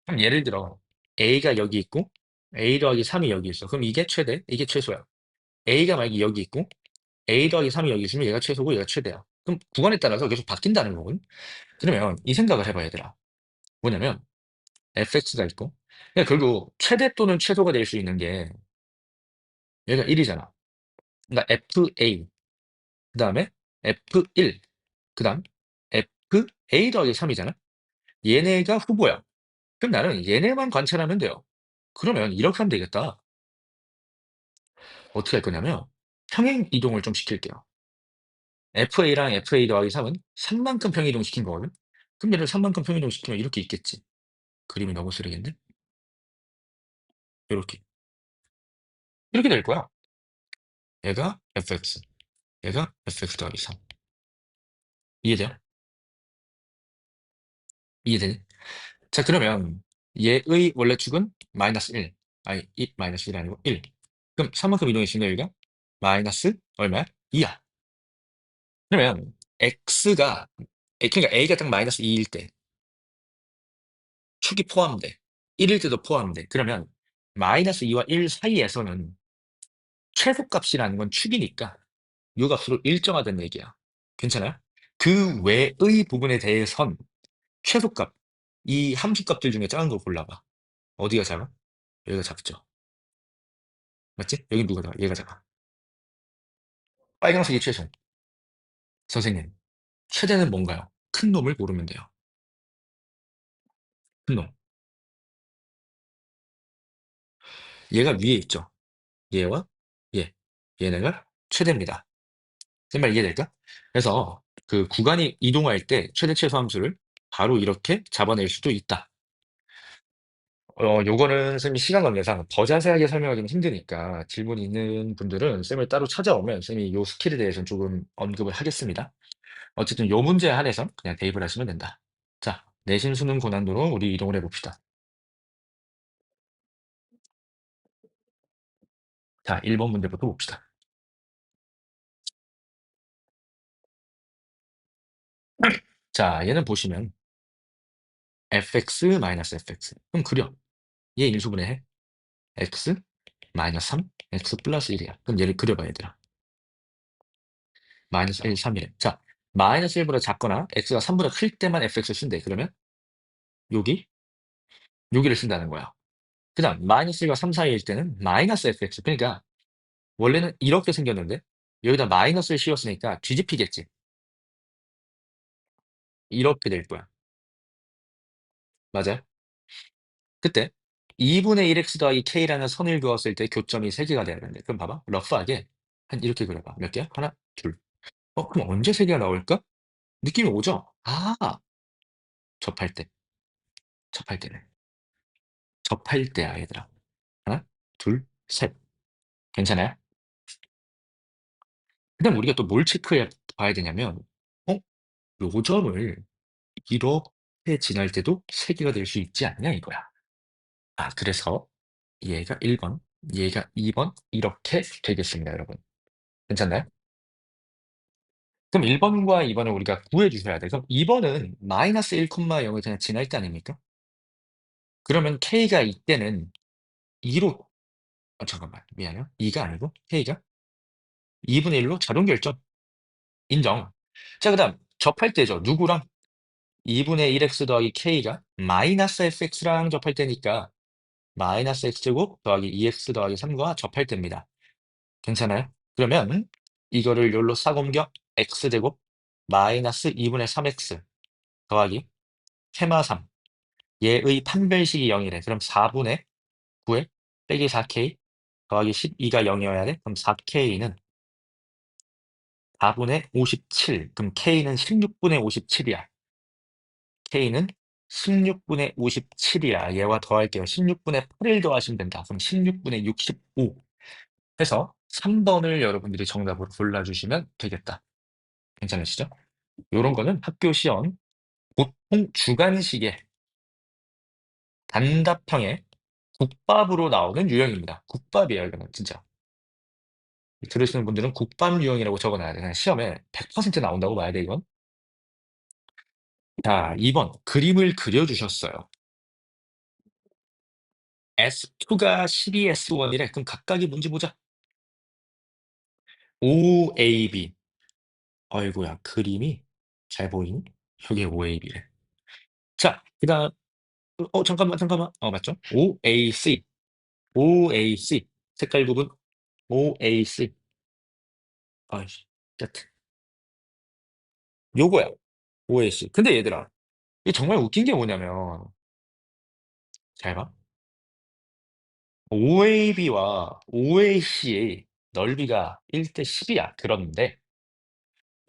A: 그럼 예를 들어, a가 여기 있고, a 더하기 3이 여기 있어. 그럼 이게 최대, 이게 최소야. a가 만약에 여기 있고, a 더하기 3이 여기 있으면 얘가 최소고 얘가 최대야. 그럼 구간에 따라서 계속 바뀐다는 거거든. 그러면 이 생각을 해봐, 얘들아. 뭐냐면, fx가 있고, 그러니까 결국 최대 또는 최소가 될 수 있는 게 얘가 1이잖아. 그러니까 fa, 그 다음에 f1, 그 다음 fa 더하기 3이잖아. 얘네가 후보야. 그럼 나는 얘네만 관찰하면 돼요. 그러면 이렇게 하면 되겠다. 어떻게 할 거냐면 평행 이동을 좀 시킬게요. FA랑 FA 더하기 3은 3만큼 평행 이동 시킨 거거든. 그럼 얘를 3만큼 평행 이동 시키면 이렇게 있겠지. 그림이 너무 쓰레기인데? 이렇게. 이렇게 될 거야. 얘가 fx, 얘가 fx 더하기 3. 이해돼요? 이해되니? 자, 그러면 얘의 원래 축은 마이너스 1. 아니, 마이너스 1이 아니고 1. 그럼 3만큼 이동했으니까 여기가 마이너스 얼마야? 2야. 그러면 x가 그러니까 a가 딱 마이너스 2일 때 축이 포함돼. 1일 때도 포함돼. 그러면 마이너스 2와 1 사이에서는 최소값이라는 건 축이니까 요 값으로 일정하다는 얘기야. 괜찮아요? 그 외의 부분에 대해선 최소값, 이 함수값들 중에 작은 거 골라봐. 어디가 작아? 여기가 작죠. 맞지? 여기 누가 작아? 얘가 작아. 빨간색이 최소. 선생님, 최대는 뭔가요? 큰 놈을 고르면 돼요. 큰 놈. 얘가 위에 있죠. 얘와 얘. 얘네가 최대입니다. 제 말 이해될까? 그래서 그 구간이 이동할 때 최대 최소 함수를 바로 이렇게 잡아낼 수도 있다. 요거는 쌤이 시간 관계상 더 자세하게 설명하기는 힘드니까 질문 있는 분들은 쌤을 따로 찾아오면 쌤이 요 스킬에 대해서는 조금 언급을 하겠습니다. 어쨌든 요 문제에 한해서 그냥 대입을 하시면 된다. 자, 내신 수능 고난도로 우리 이동을 해봅시다. 자, 1번 문제부터 봅시다. 자, 얘는 보시면 fx-fx. 그럼 그려. 얘 인수분해 해. x 마이너스 3, x 플러스 1이야. 그럼 얘를 그려봐, 얘들아. 마이너스 1, 3이래. 자, 마이너스 1보다 작거나 x가 3보다 클 때만 fx를 쓴대. 그러면 여기, 여기를 쓴다는 거야. 그 다음, 마이너스 1과 3 사이일 때는 마이너스 fx. 그러니까 원래는 이렇게 생겼는데 여기다 마이너스를 씌웠으니까 뒤집히겠지. 이렇게 될 거야. 맞아요? 그때 2분의 1x 더하기 k라는 선을 그었을 때 교점이 3개가 돼야 되는데 그럼 봐봐. 러프하게 한 이렇게 그려봐. 몇 개야? 하나, 둘. 그럼 언제 3개가 나올까? 느낌이 오죠? 아, 접할 때. 접할 때네. 접할 때야, 얘들아. 하나, 둘, 셋. 괜찮아요? 그다음 우리가 또 뭘 체크해 봐야 되냐면, 어? 요 점을 이렇게 지날 때도 3개가 될 수 있지 않냐 이거야. 아, 그래서 얘가 1번, 얘가 2번 이렇게 되겠습니다, 여러분. 괜찮나요? 그럼 1번과 2번을 우리가 구해 주셔야 돼. 그럼 2번은 마이너스 1,0을 그냥 지날 때 아닙니까? 그러면 k가 이때는 2로 잠깐만 미안해요. 2가 아니고 k가 2분의 1로 자동 결정. 인정. 자 그다음 접할 때죠. 누구랑? 2분의 1x 더하기 k가 마이너스 fx랑 접할 때니까 마이너스 x제곱 더하기 2x 더하기 3과 접할 때입니다. 괜찮아요? 그러면 이거를 요로 싹옮겨 x제곱 마이너스 2분의 3x 더하기 테마 3 얘의 판별식이 0이래. 그럼 4분의 9에 빼기 4k 더하기 12가 0이어야 돼. 그럼 4k는 4분의 57. 그럼 k는 16분의 57이야. k는 16분의 57이야. 얘와 더할게요. 16분의 8을 더하시면 된다. 그럼 16분의 65 해서 3번을 여러분들이 정답으로 골라주시면 되겠다. 괜찮으시죠? 요런 거는 학교 시험 보통 주관식의 단답형의 국밥으로 나오는 유형입니다. 국밥이에요, 이거는 진짜. 들으시는 분들은 국밥 유형이라고 적어놔야 돼. 그냥 시험에 100% 나온다고 봐야 돼, 이건. 자, 2번. 그림을 그려주셨어요. S2가 12S1이래. 그럼 각각이 뭔지 보자. OAB. 어이구야, 그림이 잘 보이니? 이게 OAB래. 자, 그 다음, 잠깐만, 잠깐만. 맞죠? OAC. OAC. 색깔 구분. OAC. 아이씨, 짜트. 요거야. OAC. 근데 얘들아, 이게 정말 웃긴 게 뭐냐면, 잘 봐. OAB와 OAC의 넓이가 1대 10이야. 그런데,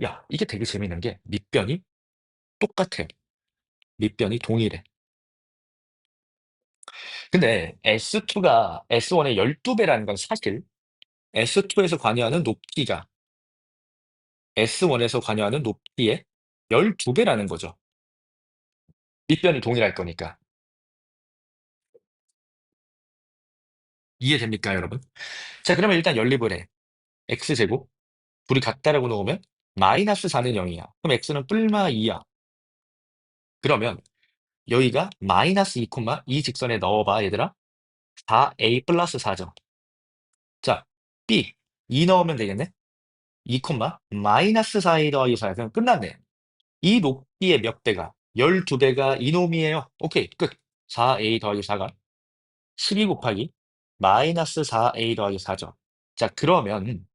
A: 야, 이게 되게 재밌는 게 밑변이 똑같아요. 밑변이 동일해. 근데 S2가 S1의 12배라는 건 사실 S2에서 관여하는 높이가 S1에서 관여하는 높이의 12배라는 거죠. 밑변이 동일할 거니까. 이해됩니까, 여러분? 자, 그러면 일단 연립을 해. X제곱. 둘이 같다라고 놓으면 마이너스 4는 0이야. 그럼 X는 뿔마 2야. 그러면 여기가 마이너스 2, 이 직선에 넣어봐, 얘들아. 4a 플러스 4죠. 자, b 2 넣으면 되겠네. 2, 마이너스 4a 더하기 4야. 그럼 끝났네. 이 높이의 몇 배가? 12배가 이놈이에요. 오케이, 끝. 4a 더하기 4가 12 곱하기 마이너스 4a 더하기 4죠. 자, 그러면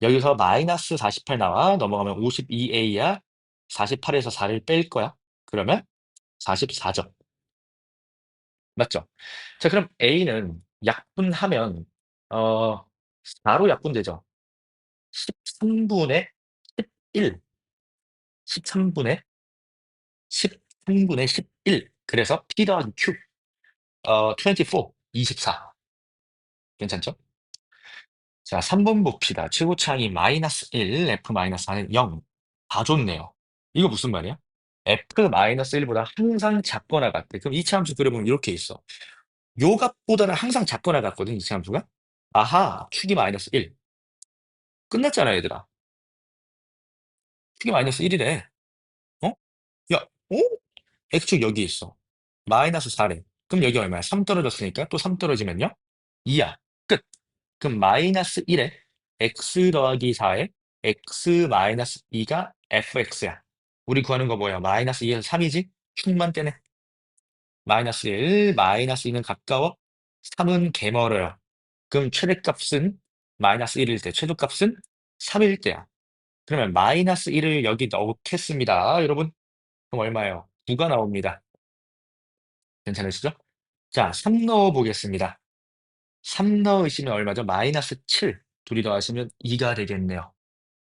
A: 여기서 마이너스 48 나와. 넘어가면 52a야. 48에서 4를 뺄 거야. 그러면 44점. 맞죠? 자, 그럼 a는 약분하면 어 4로 약분되죠. 13분의 11. 13분의 13분의 11. 그래서 P 더하기 Q. 24. 24. 괜찮죠? 자, 3번 봅시다. 최고차항이 마이너스 1, F 마이너스 4는 0. 다 좋네요. 이거 무슨 말이야? F 마이너스 1보다 항상 작거나 같대. 그럼 이차 함수 그려보면 이렇게 있어. 요 값보다는 항상 작거나 같거든, 이차 함수가. 아하, 축이 마이너스 1. 끝났잖아, 얘들아. 축이 마이너스 1이래. 어? 야, X축 여기 있어. 마이너스 4래. 그럼 여기 얼마야? 3 떨어졌으니까 또 3 떨어지면요? 2야. 끝. 그럼 마이너스 1에 x 더하기 4에 x 마이너스 2가 fx야. 우리 구하는 거 뭐야? 마이너스 2에서 3이지? 축만 떼네. 마이너스 1, 마이너스 2는 가까워. 3은 개멀어요. 그럼 최대값은 마이너스 1일 때, 최소값은 3일 때야. 그러면 마이너스 1을 여기 넣겠습니다. 여러분, 그럼 얼마예요? 9가 나옵니다. 괜찮으시죠? 자, 3 넣어보겠습니다. 3 넣으시면 얼마죠? 마이너스 7. 둘이 더하시면 2가 되겠네요.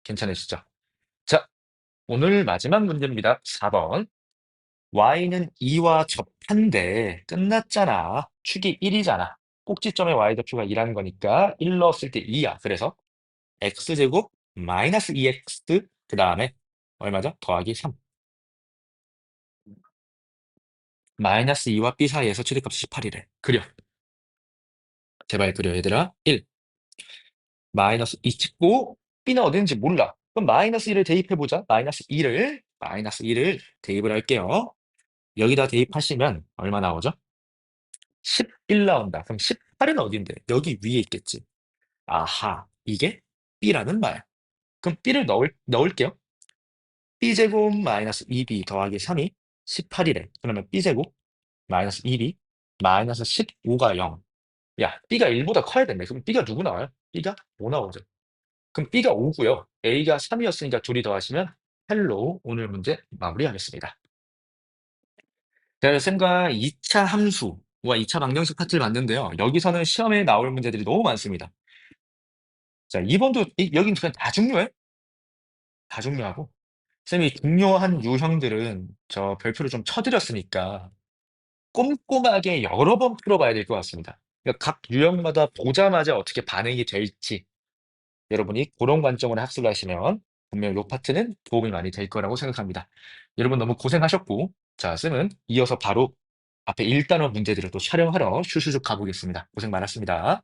A: 괜찮으시죠? 자, 오늘 마지막 문제입니다. 4번. y는 2와 접한데 끝났잖아. 축이 1이잖아. 꼭지점의 y좌표가 2라는 거니까 1 넣었을 때 2야. 그래서 x제곱 마이너스 2x 그 다음에 얼마죠? 더하기 3. 마이너스 2와 b 사이에서 최대값이 18이래. 그려. 제발 그려 얘들아. 1. 마이너스 2 찍고 b는 어딘지 몰라. 그럼 마이너스 1을 대입해보자. 마이너스 2를 대입을 할게요. 여기다 대입하시면 얼마 나오죠? 11 나온다. 그럼 18은 어딘데? 여기 위에 있겠지. 아하, 이게 b라는 말. 그럼 b를 넣을게요. b제곱 마이너스 2b 더하기 3이 18이래. 그러면 b제곱 마이너스 2b 마이너스 15가 0. 야, b가 1보다 커야 되네. 그럼 b가 누구 나와요? b가 5 나오죠. 그럼 b가 5고요. a가 3이었으니까 둘이 더하시면 8로 오늘 문제 마무리하겠습니다. 자, 쌤과 2차 함수와 2차 방정식 파트를 봤는데요. 여기서는 시험에 나올 문제들이 너무 많습니다. 자, 2번도 여긴 그냥 다 중요해. 다 중요하고 쌤이 중요한 유형들은 저 별표를 좀 쳐드렸으니까 꼼꼼하게 여러 번 풀어봐야 될 것 같습니다. 그러니까 각 유형마다 보자마자 어떻게 반응이 될지 여러분이 그런 관점으로 학습을 하시면 분명 이 파트는 도움이 많이 될 거라고 생각합니다. 여러분 너무 고생하셨고 자, 쌤은 이어서 바로 앞에 1단원 문제들을 또 촬영하러 슈슈슉 가보겠습니다. 고생 많았습니다.